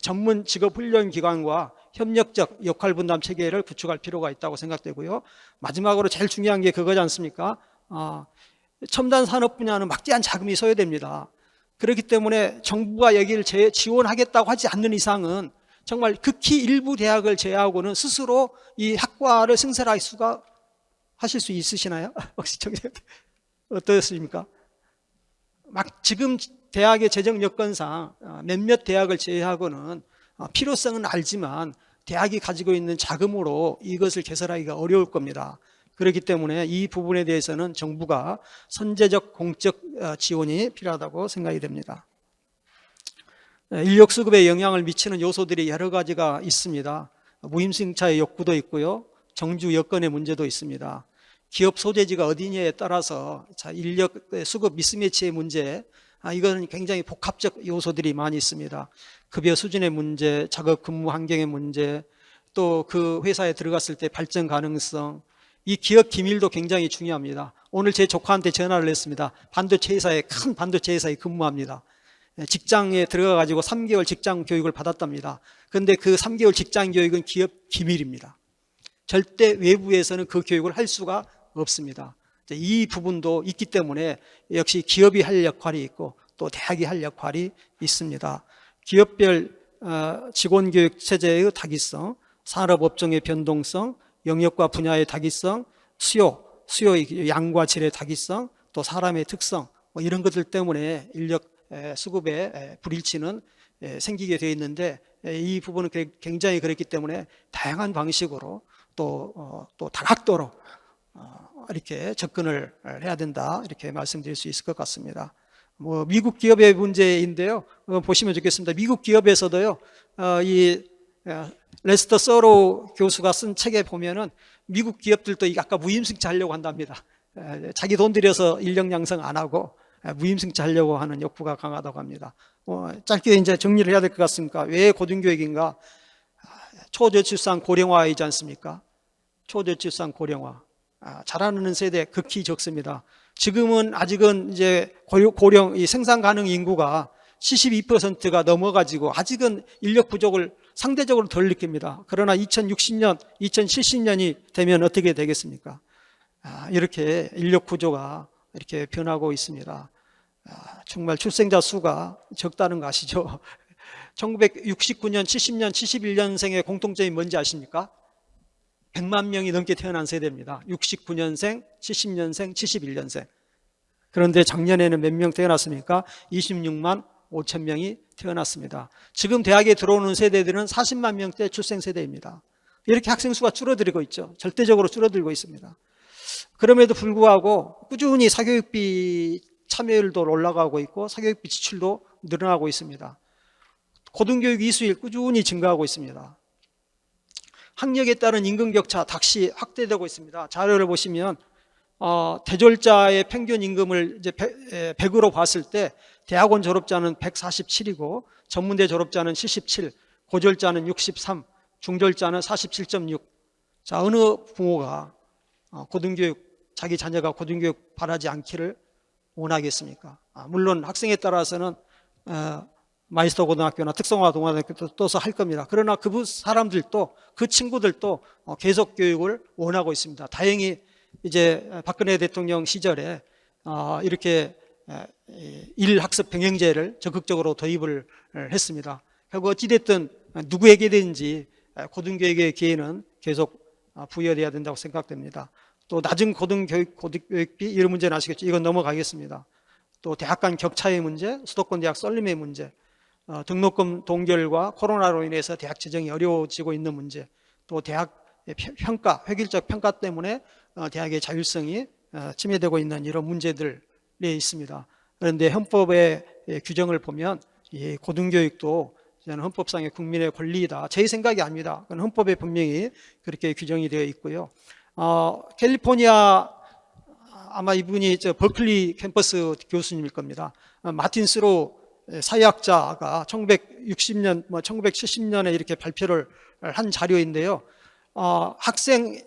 전문직업훈련기관과 협력적 역할분담 체계를 구축할 필요가 있다고 생각되고요. 마지막으로 제일 중요한 게 그거지 않습니까? 첨단 산업 분야는 막대한 자금이 소요됩니다. 그렇기 때문에 정부가 여기를 지원하겠다고 하지 않는 이상은 정말 극히 일부 대학을 제외하고는 스스로 이 학과를 하실 수 있으시나요? 혹시 어떠십니까? 지금 대학의 재정 여건상 몇몇 대학을 제외하고는 필요성은 알지만 대학이 가지고 있는 자금으로 이것을 개설하기가 어려울 겁니다. 그렇기 때문에 이 부분에 대해서는 정부가 선제적 공적 지원이 필요하다고 생각이 됩니다. 인력 수급에 영향을 미치는 요소들이 여러 가지가 있습니다. 무임승차의 욕구도 있고요. 정주 여건의 문제도 있습니다. 기업 소재지가 어디냐에 따라서 인력 수급 미스매치의 문제, 이건 굉장히 복합적 요소들이 많이 있습니다. 급여 수준의 문제, 작업 근무 환경의 문제, 또 그 회사에 들어갔을 때 발전 가능성, 이 기업 기밀도 굉장히 중요합니다. 오늘 제 조카한테 전화를 했습니다. 큰 반도체 회사에 근무합니다. 직장에 들어가가지고 3개월 직장 교육을 받았답니다. 그런데 그 3개월 직장 교육은 기업 기밀입니다. 절대 외부에서는 그 교육을 할 수가 없습니다. 이 부분도 있기 때문에 역시 기업이 할 역할이 있고 또 대학이 할 역할이 있습니다. 기업별 직원교육 체제의 다기성, 산업업종의 변동성, 영역과 분야의 다기성, 수요의 양과 질의 다기성, 또 사람의 특성, 이런 것들 때문에 인력 수급에 불일치는 생기게 되어 있는데, 이 부분은 굉장히 그렇기 때문에 다양한 방식으로 또 다각도로 이렇게 접근을 해야 된다, 이렇게 말씀드릴 수 있을 것 같습니다. 미국 기업의 문제인데요. 보시면 좋겠습니다. 미국 기업에서도요, 이 레스터 서로 교수가 쓴 책에 보면은 미국 기업들도 아까 무임승차 하려고 한답니다. 자기 돈 들여서 인력 양성 안 하고 무임승차 하려고 하는 욕구가 강하다고 합니다. 짧게 이제 정리를 해야 될 것 같습니까? 왜 고등교육인가? 초저출산 고령화이지 않습니까? 초저출산 고령화. 자라는 세대 극히 적습니다. 지금은 아직은 이제 이 생산 가능 인구가 72%가 넘어가지고 아직은 인력 부족을 상대적으로 덜 느낍니다. 그러나 2060년, 2070년이 되면 어떻게 되겠습니까? 이렇게 인력 구조가 이렇게 변하고 있습니다. 정말 출생자 수가 적다는 거 아시죠? 1969년, 70년, 71년생의 공통점이 뭔지 아십니까? 100만 명이 넘게 태어난 세대입니다. 69년생, 70년생, 71년생. 그런데 작년에는 몇 명 태어났습니까? 26만 5천 명이 태어났습니다. 지금 대학에 들어오는 세대들은 40만 명대 출생 세대입니다. 이렇게 학생 수가 줄어들고 있죠. 절대적으로 줄어들고 있습니다. 그럼에도 불구하고 꾸준히 사교육비 참여율도 올라가고 있고 사교육비 지출도 늘어나고 있습니다. 고등교육 이수율 꾸준히 증가하고 있습니다. 학력에 따른 임금 격차 다시 확대되고 있습니다. 자료를 보시면 대졸자의 평균 임금을 이제 100으로 봤을 때 대학원 졸업자는 147이고 전문대 졸업자는 77, 고졸자는 63, 중졸자는 47.6. 자, 어느 부모가 자기 자녀가 고등교육 바라지 않기를 원하겠습니까? 물론 학생에 따라서는 마이스터 고등학교나 특성화 고등학교도 떠서 할 겁니다. 그러나 그 사람들도, 그 친구들도 계속 교육을 원하고 있습니다. 다행히 이제 박근혜 대통령 시절에 이렇게 일학습 병행제를 적극적으로 도입을 했습니다. 결국 어찌됐든 누구에게든지 고등교육의 기회는 계속 부여돼야 된다고 생각됩니다. 또 낮은 고등교육비 이런 문제는 아시겠죠? 이건 넘어가겠습니다. 또 대학 간 격차의 문제, 수도권 대학 썰림의 문제, 등록금 동결과 코로나로 인해서 대학 재정이 어려워지고 있는 문제, 또 대학 평가, 획일적 평가 때문에 대학의 자율성이 침해되고 있는 이런 문제들이 있습니다. 그런데 헌법의 규정을 보면 이 고등교육도 저는 헌법상의 국민의 권리이다. 제 생각이 아닙니다. 그건 헌법에 분명히 그렇게 규정이 되어 있고요. 캘리포니아 아마 이분이 버클리 캠퍼스 교수님일 겁니다. 마틴 스로 사회학자가 1960년, 1970년에 이렇게 발표를 한 자료인데요.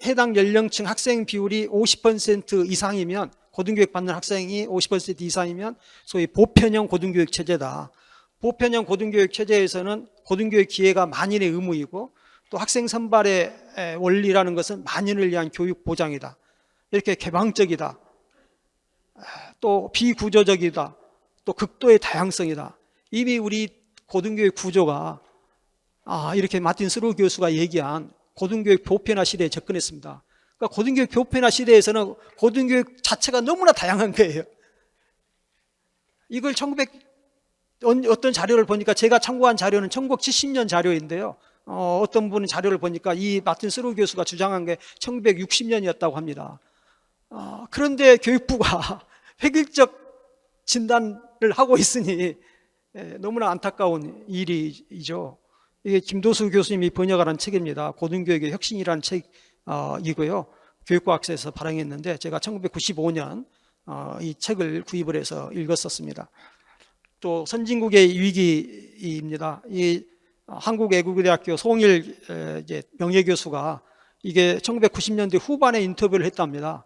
해당 연령층 학생 비율이 50% 이상이면, 고등교육 받는 학생이 50% 이상이면 소위 보편형 고등교육 체제다. 보편형 고등교육 체제에서는 고등교육 기회가 만인의 의무이고, 또 학생 선발의 원리라는 것은 만인을 위한 교육 보장이다. 이렇게 개방적이다. 또 비구조적이다. 또 극도의 다양성이다. 이미 우리 고등교육 구조가 이렇게 마틴 스루 교수가 얘기한 고등교육 보편화 시대에 접근했습니다. 그러니까 고등교육 보편화 시대에서는 고등교육 자체가 너무나 다양한 거예요. 이걸 어떤 자료를 보니까, 제가 참고한 자료는 1970년 자료인데요. 어떤 분은 자료를 보니까 이 마틴 스루 교수가 주장한 게 1960년이었다고 합니다. 그런데 교육부가 획일적 진단을 하고 있으니 너무나 안타까운 일이죠. 이게 김도수 교수님이 번역한 책입니다. 고등교육의 혁신이라는 책이고요. 교육과학서에서 발행했는데 제가 1995년 이 책을 구입을 해서 읽었었습니다. 또 선진국의 위기입니다. 이 한국외국어대학교 송일 명예교수가 이게 1990년대 후반에 인터뷰를 했답니다.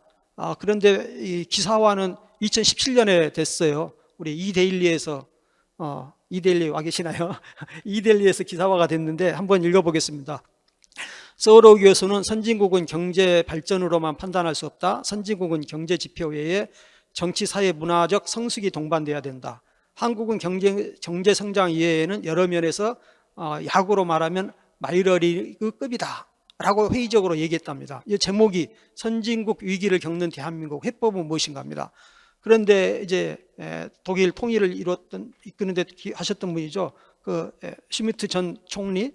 그런데 이 기사화는 2017년에 됐어요. 우리 이데일리에서 이데일리 와 계시나요? 이데일리에서 기사화가 됐는데 한번 읽어보겠습니다. 서로 교수는 선진국은 경제 발전으로만 판단할 수 없다. 선진국은 경제 지표 외에 정치, 사회, 문화적 성숙이 동반돼야 된다. 한국은 경제 성장 이외에는 여러 면에서 야구로 말하면 마이너리그급이다 라고 회의적으로 얘기했답니다. 이 제목이 선진국 위기를 겪는 대한민국 해법은 무엇인가 합니다. 그런데 이제 독일 통일을 이끄는데 하셨던 분이죠. 슈미트 전 총리,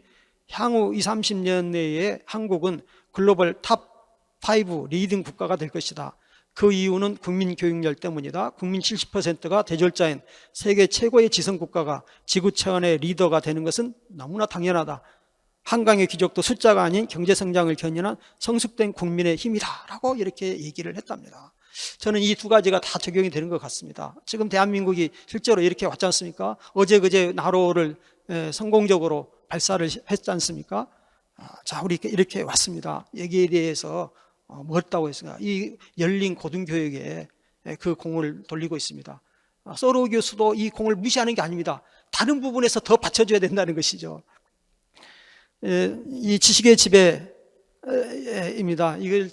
향후 20, 30년 내에 한국은 글로벌 탑5 리딩 국가가 될 것이다. 그 이유는 국민 교육열 때문이다. 국민 70%가 대졸자인 세계 최고의 지성국가가 지구 차원의 리더가 되는 것은 너무나 당연하다. 한강의 기적도 숫자가 아닌 경제성장을 견인한 성숙된 국민의 힘이다 라고 이렇게 얘기를 했답니다. 저는 이 두 가지가 다 적용이 되는 것 같습니다. 지금 대한민국이 실제로 이렇게 왔지 않습니까? 어제 그제 나로를 성공적으로 발사를 했지 않습니까? 자, 우리 이렇게 왔습니다. 여기에 대해서 뭐 했다고 했습니까? 이 열린 고등교육에 그 공을 돌리고 있습니다. 서로 교수도 이 공을 무시하는 게 아닙니다. 다른 부분에서 더 받쳐줘야 된다는 것이죠. 이 지식의 지배입니다. 이걸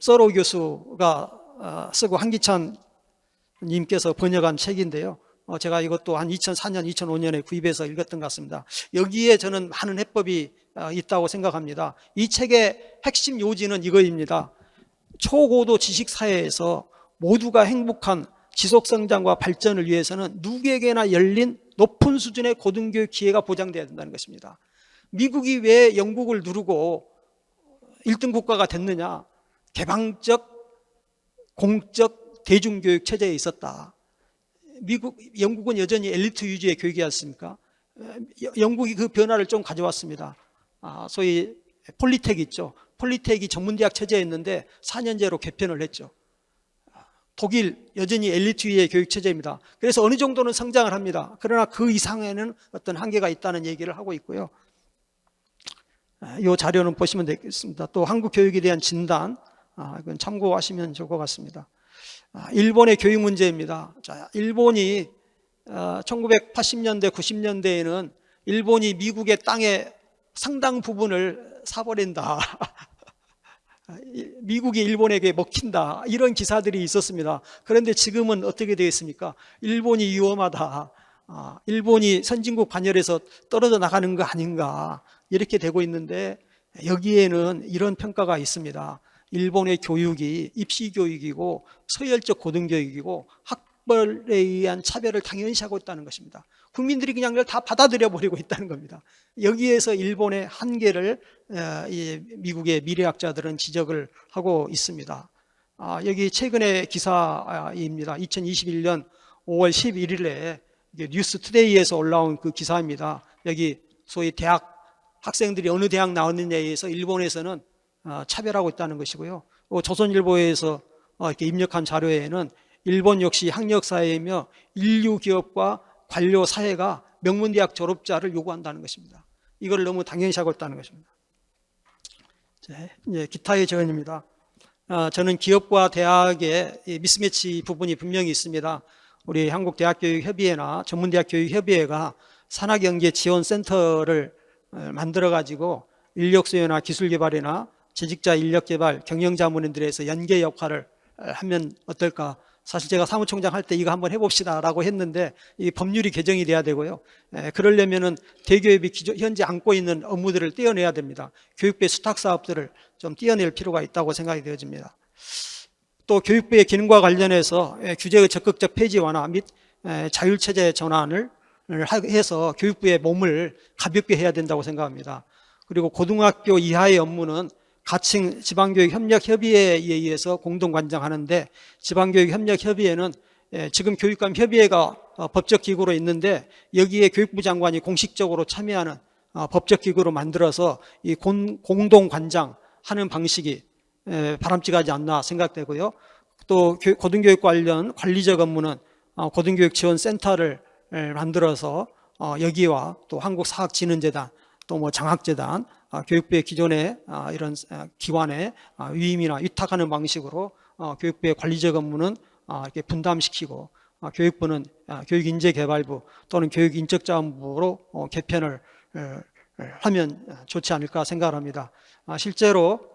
서로 교수가 쓰고 한기찬 님께서 번역한 책인데요. 제가 이것도 한 2004년, 2005년에 구입해서 읽었던 것 같습니다. 여기에 저는 많은 해법이 있다고 생각합니다. 이 책의 핵심 요지는 이거입니다. 초고도 지식사회에서 모두가 행복한 지속성장과 발전을 위해서는 누구에게나 열린 높은 수준의 고등교육 기회가 보장돼야 된다는 것입니다. 미국이 왜 영국을 누르고 1등 국가가 됐느냐? 개방적, 공적 대중교육 체제에 있었다. 영국은 여전히 엘리트 위주의 교육이지 않습니까? 영국이 그 변화를 좀 가져왔습니다. 소위 폴리텍 있죠. 폴리텍이 전문대학 체제였는데 4년제로 개편을 했죠. 독일 여전히 엘리트의 교육 체제입니다. 그래서 어느 정도는 성장을 합니다. 그러나 그 이상에는 어떤 한계가 있다는 얘기를 하고 있고요. 이 자료는 보시면 되겠습니다. 또 한국 교육에 대한 진단, 이건 참고하시면 좋을 것 같습니다. 일본의 교육 문제입니다. 자, 일본이 1980년대, 90년대에는 일본이 미국의 땅의 상당 부분을 사버린다. 미국이 일본에게 먹힌다. 이런 기사들이 있었습니다. 그런데 지금은 어떻게 되겠습니까? 일본이 위험하다. 일본이 선진국 반열에서 떨어져 나가는 거 아닌가. 이렇게 되고 있는데 여기에는 이런 평가가 있습니다. 일본의 교육이 입시 교육이고 서열적 고등교육이고 학벌에 의한 차별을 당연시하고 있다는 것입니다. 국민들이 그냥 이걸 다 받아들여 버리고 있다는 겁니다. 여기에서 일본의 한계를 미국의 미래학자들은 지적을 하고 있습니다. 여기 최근의 기사입니다. 2021년 5월 11일에 뉴스투데이에서 올라온 그 기사입니다. 여기 소위 대학 학생들이 어느 대학 나왔느냐에 의해서 일본에서는 차별하고 있다는 것이고요. 조선일보에서 이렇게 입력한 자료에는 일본 역시 학력사회이며 인류 기업과 관료 사회가 명문대학 졸업자를 요구한다는 것입니다. 이걸 너무 당연시하고 있다는 것입니다. 기타의 저언입니다. 저는 기업과 대학의 미스매치 부분이 분명히 있습니다. 우리 한국대학교육협의회나 전문대학교육협의회가 산학연계지원센터를 만들어가지고 인력수요나 기술개발이나 재직자 인력개발, 경영자문인들에서 연계 역할을 하면 어떨까? 사실 제가 사무총장 할 때 이거 한번 해봅시다 라고 했는데 이 법률이 개정이 돼야 되고요. 그러려면은 대교협이 현재 안고 있는 업무들을 떼어내야 됩니다. 교육부의 수탁사업들을 좀 떼어낼 필요가 있다고 생각이 되어집니다. 또 교육부의 기능과 관련해서 규제의 적극적 폐지 완화 및 자율체제 전환을 해서 교육부의 몸을 가볍게 해야 된다고 생각합니다. 그리고 고등학교 이하의 업무는 가칭 지방교육협력협의회에 의해서 공동관장하는데 지방교육협력협의회는 지금 교육감협의회가 법적 기구로 있는데 여기에 교육부 장관이 공식적으로 참여하는 법적 기구로 만들어서 이 공동관장하는 방식이 바람직하지 않나 생각되고요. 또 고등교육 관련 관리적 업무는 고등교육지원센터를 만들어서 여기와 또 한국사학진흥재단 또 뭐 장학재단, 교육부의 기존의 이런 기관에 위임이나 위탁하는 방식으로 교육부의 관리적 업무는 이렇게 분담시키고 교육부는 교육인재개발부 또는 교육인적자원부로 개편을 하면 좋지 않을까 생각을 합니다. 실제로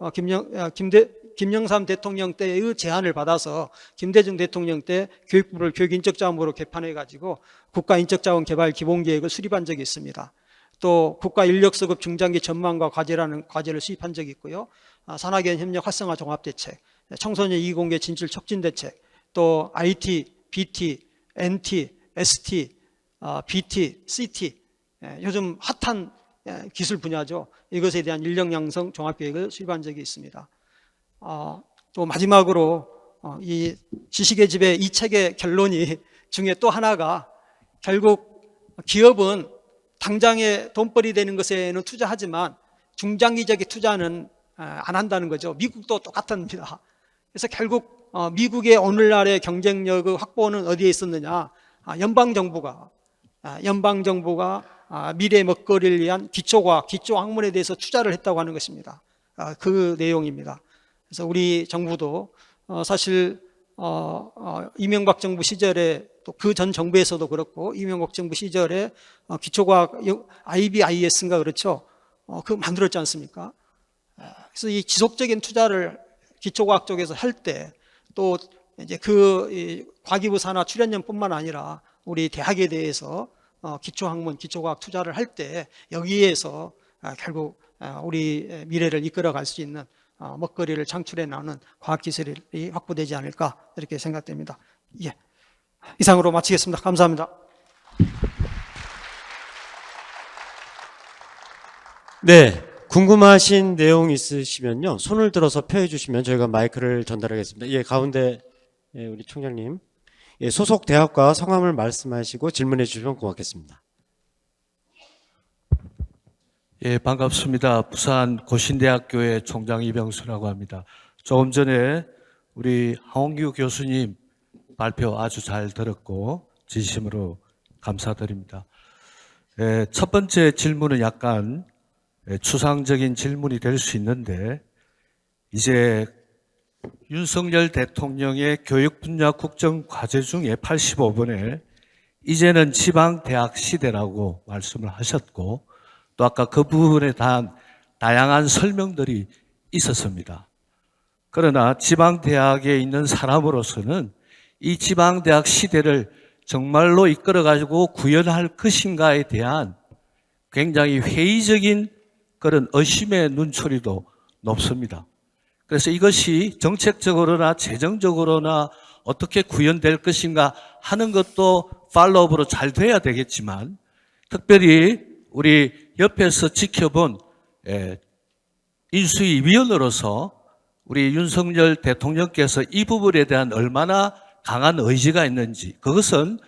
김영삼 대통령 때의 제안을 받아서 김대중 대통령 때 교육부를 교육인적자원부로 개편해가지고 국가인적자원개발 기본계획을 수립한 적이 있습니다. 또 국가인력수급 중장기 전망과 과제라는 과제를 수립한 적이 있고요. 산학연 협력 활성화 종합대책, 청소년 이공계 진출 촉진대책, 또 IT, BT, NT, ST, BT, CT, 요즘 핫한 기술 분야죠. 이것에 대한 인력 양성 종합계획을 수립한 적이 있습니다. 또 마지막으로 이 지식의 집의 이 책의 결론이 중에 또 하나가 결국 기업은 당장에 돈벌이 되는 것에는 투자하지만 중장기적인 투자는 안 한다는 거죠. 미국도 똑같습니다. 그래서 결국 미국의 오늘날의 경쟁력 확보는 어디에 있었느냐? 연방정부가 미래 먹거리를 위한 기초과학, 기초학문에 대해서 투자를 했다고 하는 것입니다. 그 내용입니다. 그래서 우리 정부도 사실 이명박 정부 시절에 또 그 전 정부에서도 그렇고 이명박 정부 시절에 기초과학 IBIS인가 그렇죠. 그거 만들었지 않습니까? 그래서 이 지속적인 투자를 기초과학 쪽에서 할 때 또 이제 그 과기부 산하 출연연뿐만 아니라 우리 대학에 대해서 기초학문, 기초과학 투자를 할 때 여기에서 결국 우리 미래를 이끌어갈 수 있는 먹거리를 창출해 나가는 과학기술이 확보되지 않을까 이렇게 생각됩니다. 예, 이상으로 마치겠습니다. 감사합니다. 네, 궁금하신 내용 있으시면요 손을 들어서 표해 주시면 저희가 마이크를 전달하겠습니다. 예, 가운데 우리 총장님. 예, 소속 대학과 성함을 말씀하시고 질문해 주시면 고맙겠습니다. 예, 반갑습니다. 부산 고신대학교의 총장 이병수라고 합니다. 조금 전에 우리 하원규 교수님 발표 아주 잘 들었고 진심으로 감사드립니다. 예, 첫 번째 질문은 약간 추상적인 질문이 될 수 있는데, 이제 윤석열 대통령의 교육 분야 국정 과제 중에 85번에 이제는 지방대학 시대라고 말씀을 하셨고, 또 아까 그 부분에 대한 다양한 설명들이 있었습니다. 그러나 지방대학에 있는 사람으로서는 이 지방대학 시대를 정말로 이끌어가지고 구현할 것인가에 대한 굉장히 회의적인 그런 의심의 눈초리도 높습니다. 그래서 이것이 정책적으로나 재정적으로나 어떻게 구현될 것인가 하는 것도 팔로업으로 잘 돼야 되겠지만, 특별히 우리 옆에서 지켜본 인수위 위원으로서 우리 윤석열 대통령께서 이 부분에 대한 얼마나 강한 의지가 있는지, 그것은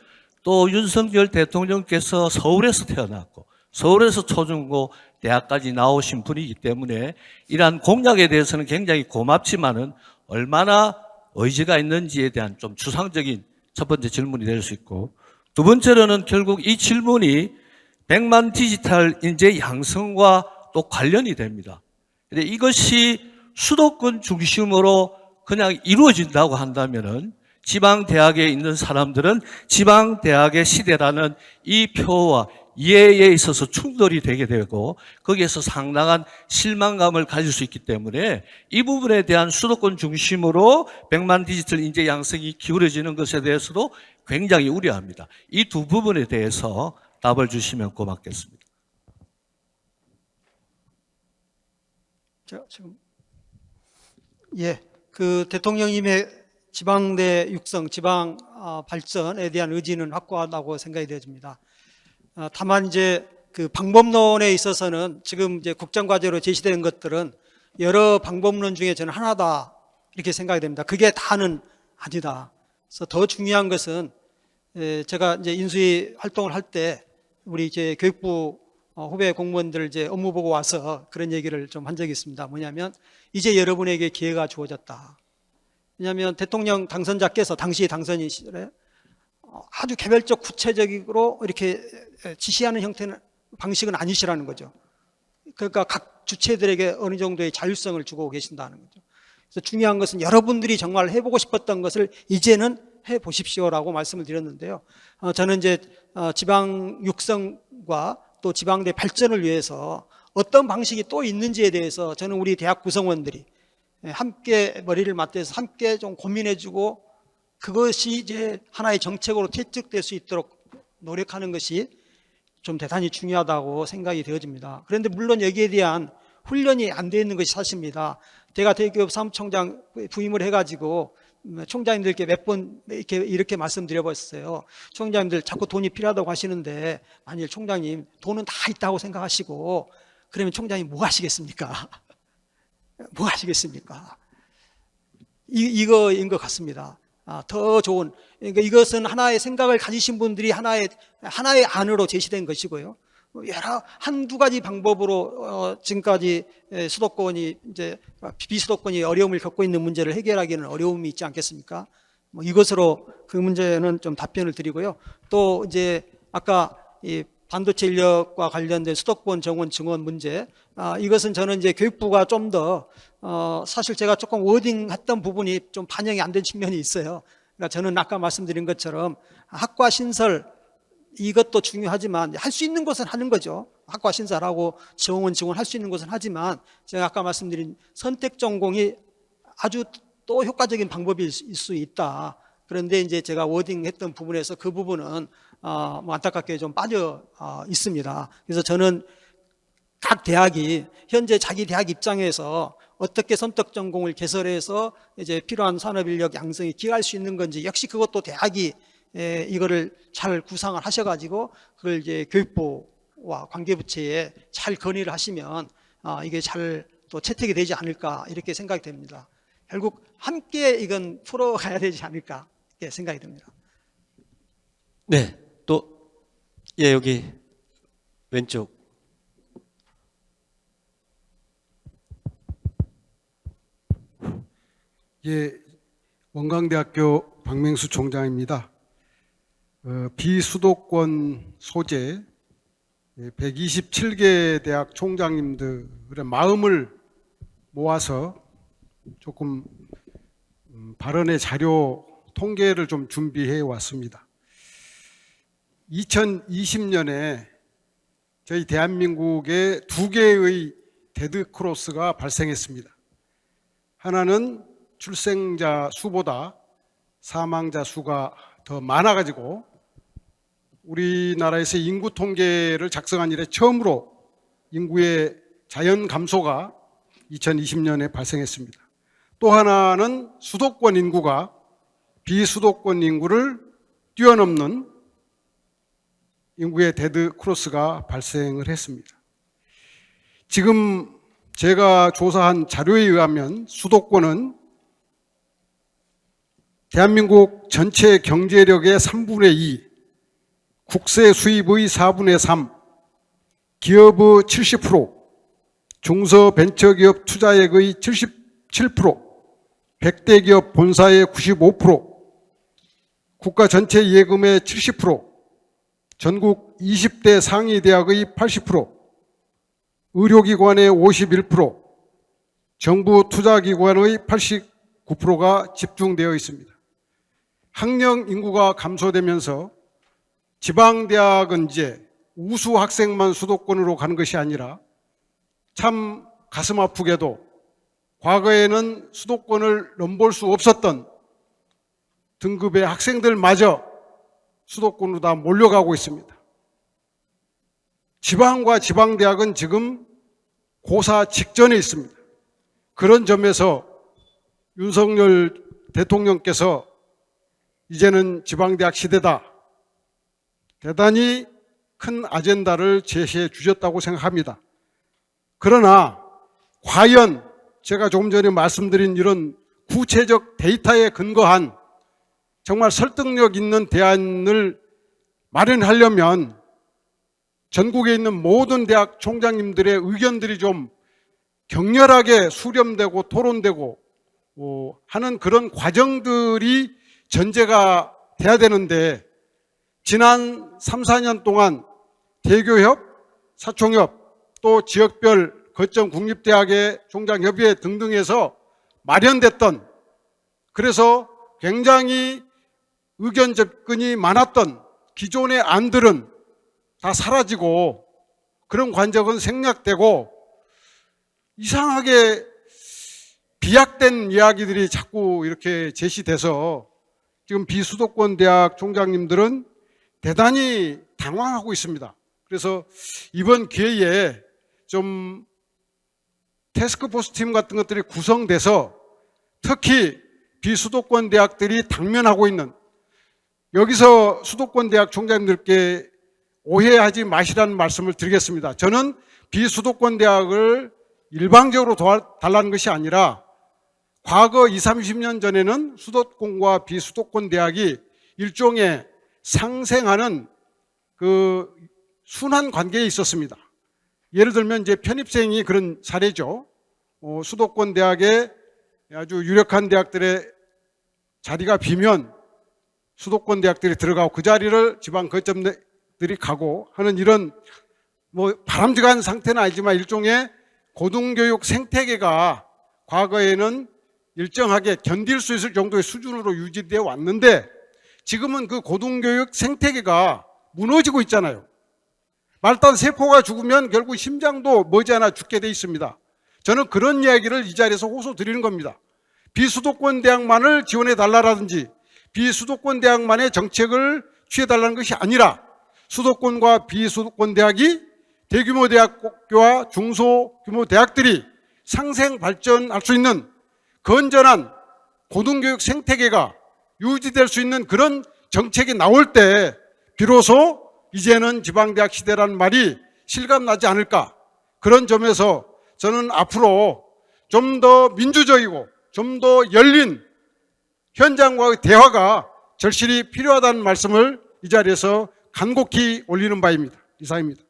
또 윤석열 대통령께서 서울에서 태어났고 서울에서 초중고 대학까지 나오신 분이기 때문에 이러한 공약에 대해서는 굉장히 고맙지만은 얼마나 의지가 있는지에 대한 좀 추상적인 첫 번째 질문이 될 수 있고, 두 번째로는 결국 이 질문이 100만 디지털 인재 양성과 또 관련이 됩니다. 근데 이것이 수도권 중심으로 그냥 이루어진다고 한다면은 지방대학에 있는 사람들은 지방대학의 시대라는 이 표와 이해에 있어서 충돌이 되게 되고 거기에서 상당한 실망감을 가질 수 있기 때문에 이 부분에 대한 수도권 중심으로 100만 디지털 인재 양성이 기울어지는 것에 대해서도 굉장히 우려합니다. 이 두 부분에 대해서 답을 주시면 고맙겠습니다. 지금 그 대통령님의 지방대 육성, 지방 발전에 대한 의지는 확고하다고 생각이 되어집니다. 다만 이제 그 방법론에 있어서는 지금 이제 국정과제로 제시되는 것들은 여러 방법론 중에 저는 하나다 이렇게 생각이 됩니다. 그게 다는 아니다. 그래서 더 중요한 것은 제가 이제 인수위 활동을 할 때 우리 이제 교육부 후배 공무원들 이제 업무 보고 와서 그런 얘기를 좀 한 적이 있습니다. 뭐냐면 이제 여러분에게 기회가 주어졌다. 왜냐하면 대통령 당선자께서 당시 당선인 시절에 아주 개별적 구체적으로 이렇게 지시하는 형태는 방식은 아니시라는 거죠. 그러니까 각 주체들에게 어느 정도의 자율성을 주고 계신다는 거죠. 그래서 중요한 것은 여러분들이 정말 해보고 싶었던 것을 이제는 해보십시오라고 말씀을 드렸는데요. 저는 이제 지방 육성과 또 지방대 발전을 위해서 어떤 방식이 또 있는지에 대해서 저는 우리 대학 구성원들이 함께 머리를 맞대서 함께 좀 고민해주고 그것이 이제 하나의 정책으로 채택될 수 있도록 노력하는 것이 좀 대단히 중요하다고 생각이 되어집니다. 그런데 물론 여기에 대한 훈련이 안 되어 있는 것이 사실입니다. 제가 대기업 사무총장 부임을 해가지고 총장님들께 몇 번 이렇게 말씀드려봤어요. 총장님들 자꾸 돈이 필요하다고 하시는데 만일 총장님 돈은 다 있다고 생각하시고 그러면 총장님 뭐 하시겠습니까? 뭐 하시겠습니까? 이거인 것 같습니다. 더 좋은, 그러니까 이것은 하나의 생각을 가지신 분들이 하나의 안으로 제시된 것이고요. 한두 가지 방법으로 지금까지 수도권이 이제 비수도권이 어려움을 겪고 있는 문제를 해결하기는 어려움이 있지 않겠습니까? 이것으로 그 문제는 좀 답변을 드리고요. 또 이제 아까 이 반도체 인력과 관련된 수도권 정원 증원 문제, 이것은 저는 이제 교육부가 좀 더 사실 제가 조금 워딩했던 부분이 좀 반영이 안 된 측면이 있어요. 그러니까 저는 아까 말씀드린 것처럼 학과 신설 이것도 중요하지만 할 수 있는 것은 하는 거죠. 학과 신설하고 정원 증원할 수 있는 것은 하지만 제가 아까 말씀드린 선택 전공이 아주 또 효과적인 방법일 수 있다. 그런데 이제 제가 워딩했던 부분에서 그 부분은 뭐 안타깝게 좀 빠져 있습니다. 그래서 저는 각 대학이 현재 자기 대학 입장에서 어떻게 선택 전공을 개설해서 이제 필요한 산업 인력 양성에 기여할 수 있는 건지 역시 그것도 대학이 이거를 잘 구상을 하셔가지고 그걸 이제 교육부와 관계부처에 잘 건의를 하시면 이게 잘 또 채택이 되지 않을까 이렇게 생각이 됩니다. 결국 함께 이건 풀어가야 되지 않을까 이렇게 생각이 듭니다. 네, 또, 예, 여기 왼쪽. 예, 원광대학교 박명수 총장입니다. 비수도권 소재 127개 대학 총장님들의 마음을 모아서 조금 발언의 자료 통계를 좀 준비해 왔습니다. 2020년에 저희 대한민국에 두 개의 데드크로스가 발생했습니다. 하나는 출생자 수보다 사망자 수가 더 많아가지고 우리나라에서 인구 통계를 작성한 이래 처음으로 인구의 자연 감소가 2020년에 발생했습니다. 또 하나는 수도권 인구가 비수도권 인구를 뛰어넘는 인구의 데드크로스가 발생을 했습니다. 지금 제가 조사한 자료에 의하면 수도권은 대한민국 전체 경제력의 3분의 2, 국세 수입의 4분의 3, 기업의 70%, 중소벤처기업 투자액의 77%, 100대 기업 본사의 95%, 국가 전체 예금의 70%, 전국 20대 상위 대학의 80%, 의료기관의 51%, 정부 투자기관의 89%가 집중되어 있습니다. 학령 인구가 감소되면서 지방대학은 이제 우수 학생만 수도권으로 가는 것이 아니라 참 가슴 아프게도 과거에는 수도권을 넘볼 수 없었던 등급의 학생들마저 수도권으로 다 몰려가고 있습니다. 지방과 지방대학은 지금 고사 직전에 있습니다. 그런 점에서 윤석열 대통령께서 이제는 지방대학 시대다, 대단히 큰 아젠다를 제시해 주셨다고 생각합니다. 그러나 과연 제가 조금 전에 말씀드린 이런 구체적 데이터에 근거한 정말 설득력 있는 대안을 마련하려면 전국에 있는 모든 대학 총장님들의 의견들이 좀 격렬하게 수렴되고 토론되고 하는 그런 과정들이 전제가 돼야 되는데, 지난 3, 4년 동안 대교협, 사총협, 또 지역별 거점 국립대학의 총장협의회 등등에서 마련됐던, 그래서 굉장히 의견 접근이 많았던 기존의 안들은 다 사라지고 그런 관적은 생략되고 이상하게 비약된 이야기들이 자꾸 이렇게 제시돼서 지금 비수도권 대학 총장님들은 대단히 당황하고 있습니다. 그래서 이번 기회에 좀 태스크포스 팀 같은 것들이 구성돼서 특히 비수도권 대학들이 당면하고 있는, 여기서 수도권 대학 총장님들께 오해하지 마시라는 말씀을 드리겠습니다. 저는 비수도권 대학을 일방적으로 도와달라는 것이 아니라 과거 20, 30년 전에는 수도권과 비수도권 대학이 일종의 상생하는 그 순환 관계에 있었습니다. 예를 들면 이제 편입생이 그런 사례죠. 수도권 대학에 아주 유력한 대학들의 자리가 비면 수도권 대학들이 들어가고 그 자리를 지방 거점들이 가고 하는 이런 뭐 바람직한 상태는 아니지만 일종의 고등교육 생태계가 과거에는 일정하게 견딜 수 있을 정도의 수준으로 유지되어 왔는데 지금은 그 고등교육 생태계가 무너지고 있잖아요. 말단 세포가 죽으면 결국 심장도 머지않아 죽게 돼 있습니다. 저는 그런 이야기를 이 자리에서 호소드리는 겁니다. 비수도권 대학만을 지원해 달라라든지 비수도권 대학만의 정책을 취해 달라는 것이 아니라 수도권과 비수도권 대학이 대규모 대학교와 중소규모 대학들이 상생 발전할 수 있는 건전한 고등교육 생태계가 유지될 수 있는 그런 정책이 나올 때 비로소 이제는 지방대학 시대라는 말이 실감나지 않을까. 그런 점에서 저는 앞으로 좀 더 민주적이고 좀 더 열린 현장과의 대화가 절실히 필요하다는 말씀을 이 자리에서 간곡히 올리는 바입니다. 이상입니다.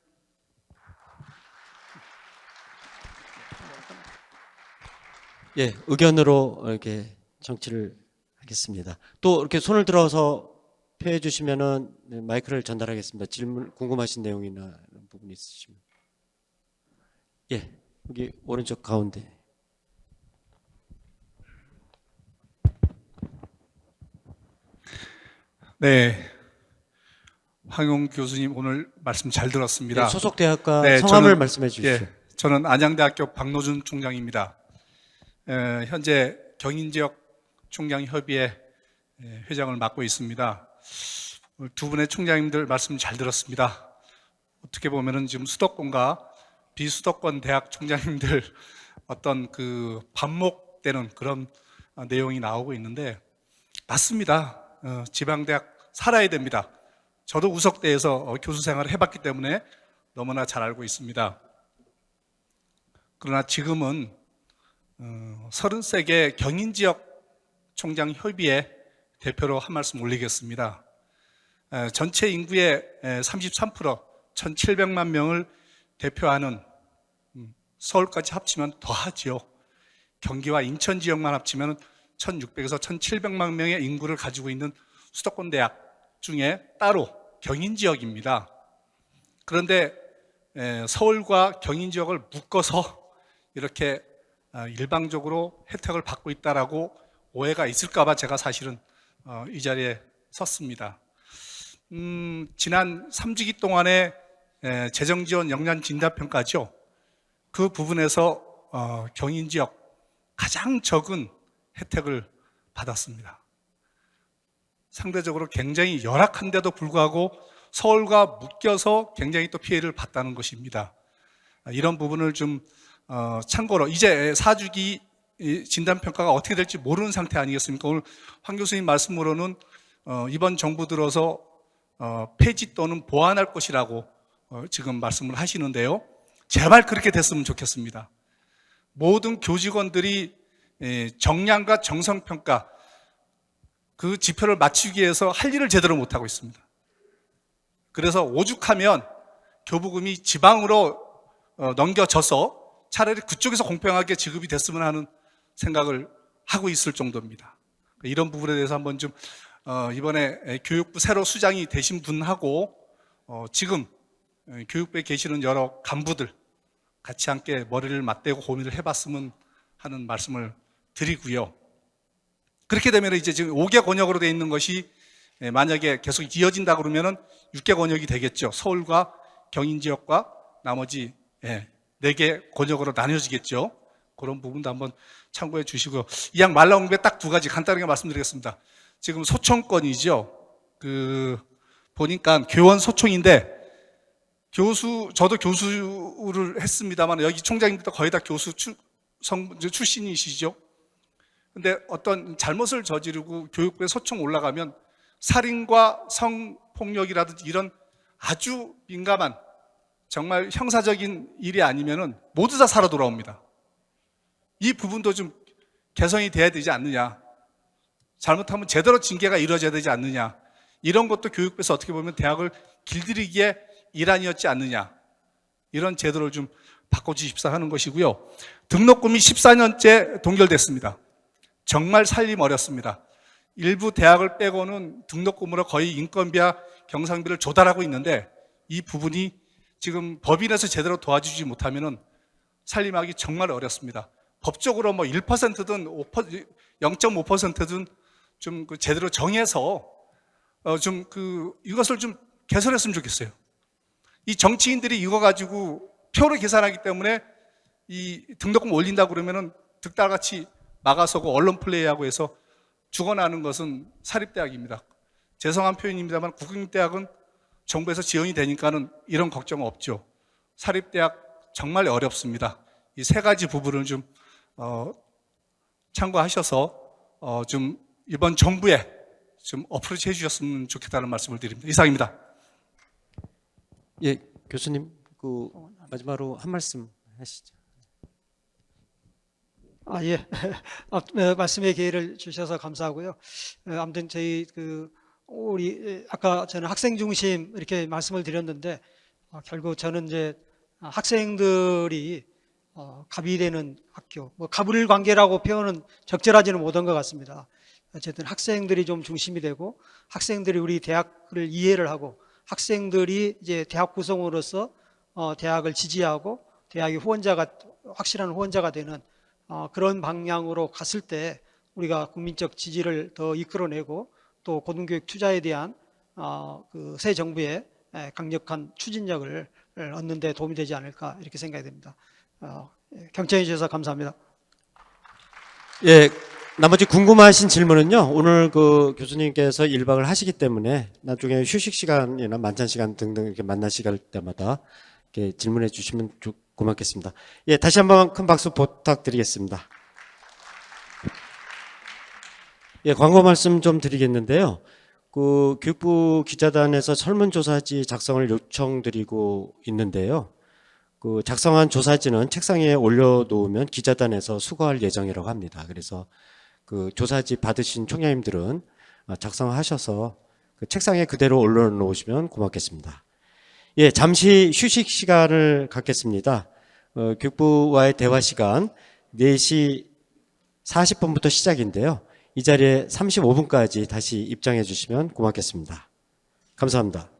예, 의견으로 이렇게 정치를 하겠습니다. 또 이렇게 손을 들어서 표해 주시면은 마이크를 전달하겠습니다. 질문 궁금하신 내용이나 이런 부분이 있으시면. 예, 여기 오른쪽 가운데. 네, 황용 교수님 오늘 말씀 잘 들었습니다. 예, 소속 대학과 네, 성함을 저는- 말씀해 주십시오. 예, 저는 안양대학교 박노준 총장입니다. 현재 경인지역 총장협의회 회장을 맡고 있습니다. 오늘 두 분의 총장님들 말씀 잘 들었습니다. 어떻게 보면은 지금 수도권과 비수도권 대학 총장님들 어떤 그 반목되는 그런 내용이 나오고 있는데 맞습니다. 지방대학 살아야 됩니다. 저도 우석대에서 교수 생활을 해봤기 때문에 너무나 잘 알고 있습니다. 그러나 지금은 33개 경인지역 총장협의회 대표로 한 말씀 올리겠습니다. 전체 인구의 33%, 1,700만 명을 대표하는 서울까지 합치면 더하지요. 경기와 인천 지역만 합치면 1,600에서 1,700만 명의 인구를 가지고 있는 수도권 대학 중에 따로 경인 지역입니다. 그런데 서울과 경인 지역을 묶어서 이렇게 일방적으로 혜택을 받고 있다라고 오해가 있을까봐 제가 사실은 이 자리에 섰습니다. 지난 3주기 동안의 재정지원 역량 진단평가죠. 그 부분에서 경인 지역 가장 적은 혜택을 받았습니다. 상대적으로 굉장히 열악한데도 불구하고 서울과 묶여서 굉장히 또 피해를 봤다는 것입니다. 이런 부분을 좀 참고로 이제 4주기 진단평가가 어떻게 될지 모르는 상태 아니겠습니까? 오늘 황 교수님 말씀으로는 이번 정부 들어서 폐지 또는 보완할 것이라고 지금 말씀을 하시는데요. 제발 그렇게 됐으면 좋겠습니다. 모든 교직원들이 정량과 정성평가 그 지표를 맞추기 위해서 할 일을 제대로 못하고 있습니다. 그래서 오죽하면 교부금이 지방으로 넘겨져서 차라리 그쪽에서 공평하게 지급이 됐으면 하는 생각을 하고 있을 정도입니다. 이런 부분에 대해서 한번 좀 이번에 교육부 새로 수장이 되신 분하고 지금 교육부에 계시는 여러 간부들 같이 함께 머리를 맞대고 고민을 해봤으면 하는 말씀을 드리고요. 그렇게 되면 이제 지금 5개 권역으로 되어 있는 것이 만약에 계속 이어진다 그러면은 6개 권역이 되겠죠. 서울과 경인 지역과 나머지 4개 권역으로 나뉘어지겠죠. 그런 부분도 한번 참고해 주시고요. 이양 말 나온 게 딱 두 가지 간단하게 말씀드리겠습니다. 지금 소총권이죠. 보니까 교원 소총인데 저도 교수를 했습니다만 여기 총장님들도 거의 다 교수 출신이시죠. 근데 어떤 잘못을 저지르고 교육부에 소총 올라가면 살인과 성폭력이라든지 이런 아주 민감한 정말 형사적인 일이 아니면은 모두 다 살아 돌아옵니다. 이 부분도 좀 개선이 돼야 되지 않느냐. 잘못하면 제대로 징계가 이루어져야 되지 않느냐. 이런 것도 교육부에서 어떻게 보면 대학을 길들이기에 일환이었지 않느냐. 이런 제도를 좀 바꿔주십사 하는 것이고요. 등록금이 14년째 동결됐습니다. 정말 살림 어렵습니다. 일부 대학을 빼고는 등록금으로 거의 인건비와 경상비를 조달하고 있는데 이 부분이 지금 법인에서 제대로 도와주지 못하면은 살림하기 정말 어렵습니다. 법적으로 뭐 1%든 0.5%든 좀 제대로 정해서 이것을 좀 개선했으면 좋겠어요. 이 정치인들이 이거 가지고 표를 계산하기 때문에 이 등록금 올린다 그러면은 득달같이 막아서고 언론 플레이하고 해서 죽어나는 것은 사립대학입니다. 죄송한 표현입니다만 국공립대학은 정부에서 지원이 되니까는 이런 걱정은 없죠. 사립대학 정말 어렵습니다. 이 세 가지 부분을 좀 참고하셔서 좀 이번 정부에 좀 어프로치 해주셨으면 좋겠다는 말씀을 드립니다. 이상입니다. 예, 교수님 마지막으로 한 말씀 하시죠. 예. 말씀의 기회를 주셔서 감사하고요. 아무튼 저희 우리 아까 저는 학생 중심 이렇게 말씀을 드렸는데 결국 저는 이제 학생들이 갑이 되는 학교, 뭐 갑을 관계라고 표현은 적절하지는 못한 것 같습니다. 어쨌든 학생들이 좀 중심이 되고 학생들이 우리 대학을 이해를 하고 학생들이 이제 대학 구성으로서 대학을 지지하고 대학의 확실한 후원자가 되는 그런 방향으로 갔을 때 우리가 국민적 지지를 더 이끌어내고 또 고등교육 투자에 대한 그 새 정부의 강력한 추진력을 얻는 데 도움이 되지 않을까 이렇게 생각이 됩니다. 경청해 주셔서 감사합니다. 예, 나머지 궁금하신 질문은요. 오늘 그 교수님께서 1박을 하시기 때문에 나중에 휴식 시간이나 만찬 시간 등등 이렇게 만나실 때마다 이렇게 질문해 주시면 고맙겠습니다. 예, 다시 한번 큰 박수 부탁드리겠습니다. 예, 광고 말씀 좀 드리겠는데요. 그 교육부 기자단에서 설문조사지 작성을 요청드리고 있는데요. 그 작성한 조사지는 책상에 올려놓으면 기자단에서 수거할 예정이라고 합니다. 그래서 그 조사지 받으신 총장님들은 작성하셔서 그 책상에 그대로 올려놓으시면 고맙겠습니다. 예, 잠시 휴식 시간을 갖겠습니다. 교육부와의 대화 시간 4시 40분부터 시작인데요. 이 자리에 35분까지 다시 입장해 주시면 고맙겠습니다. 감사합니다.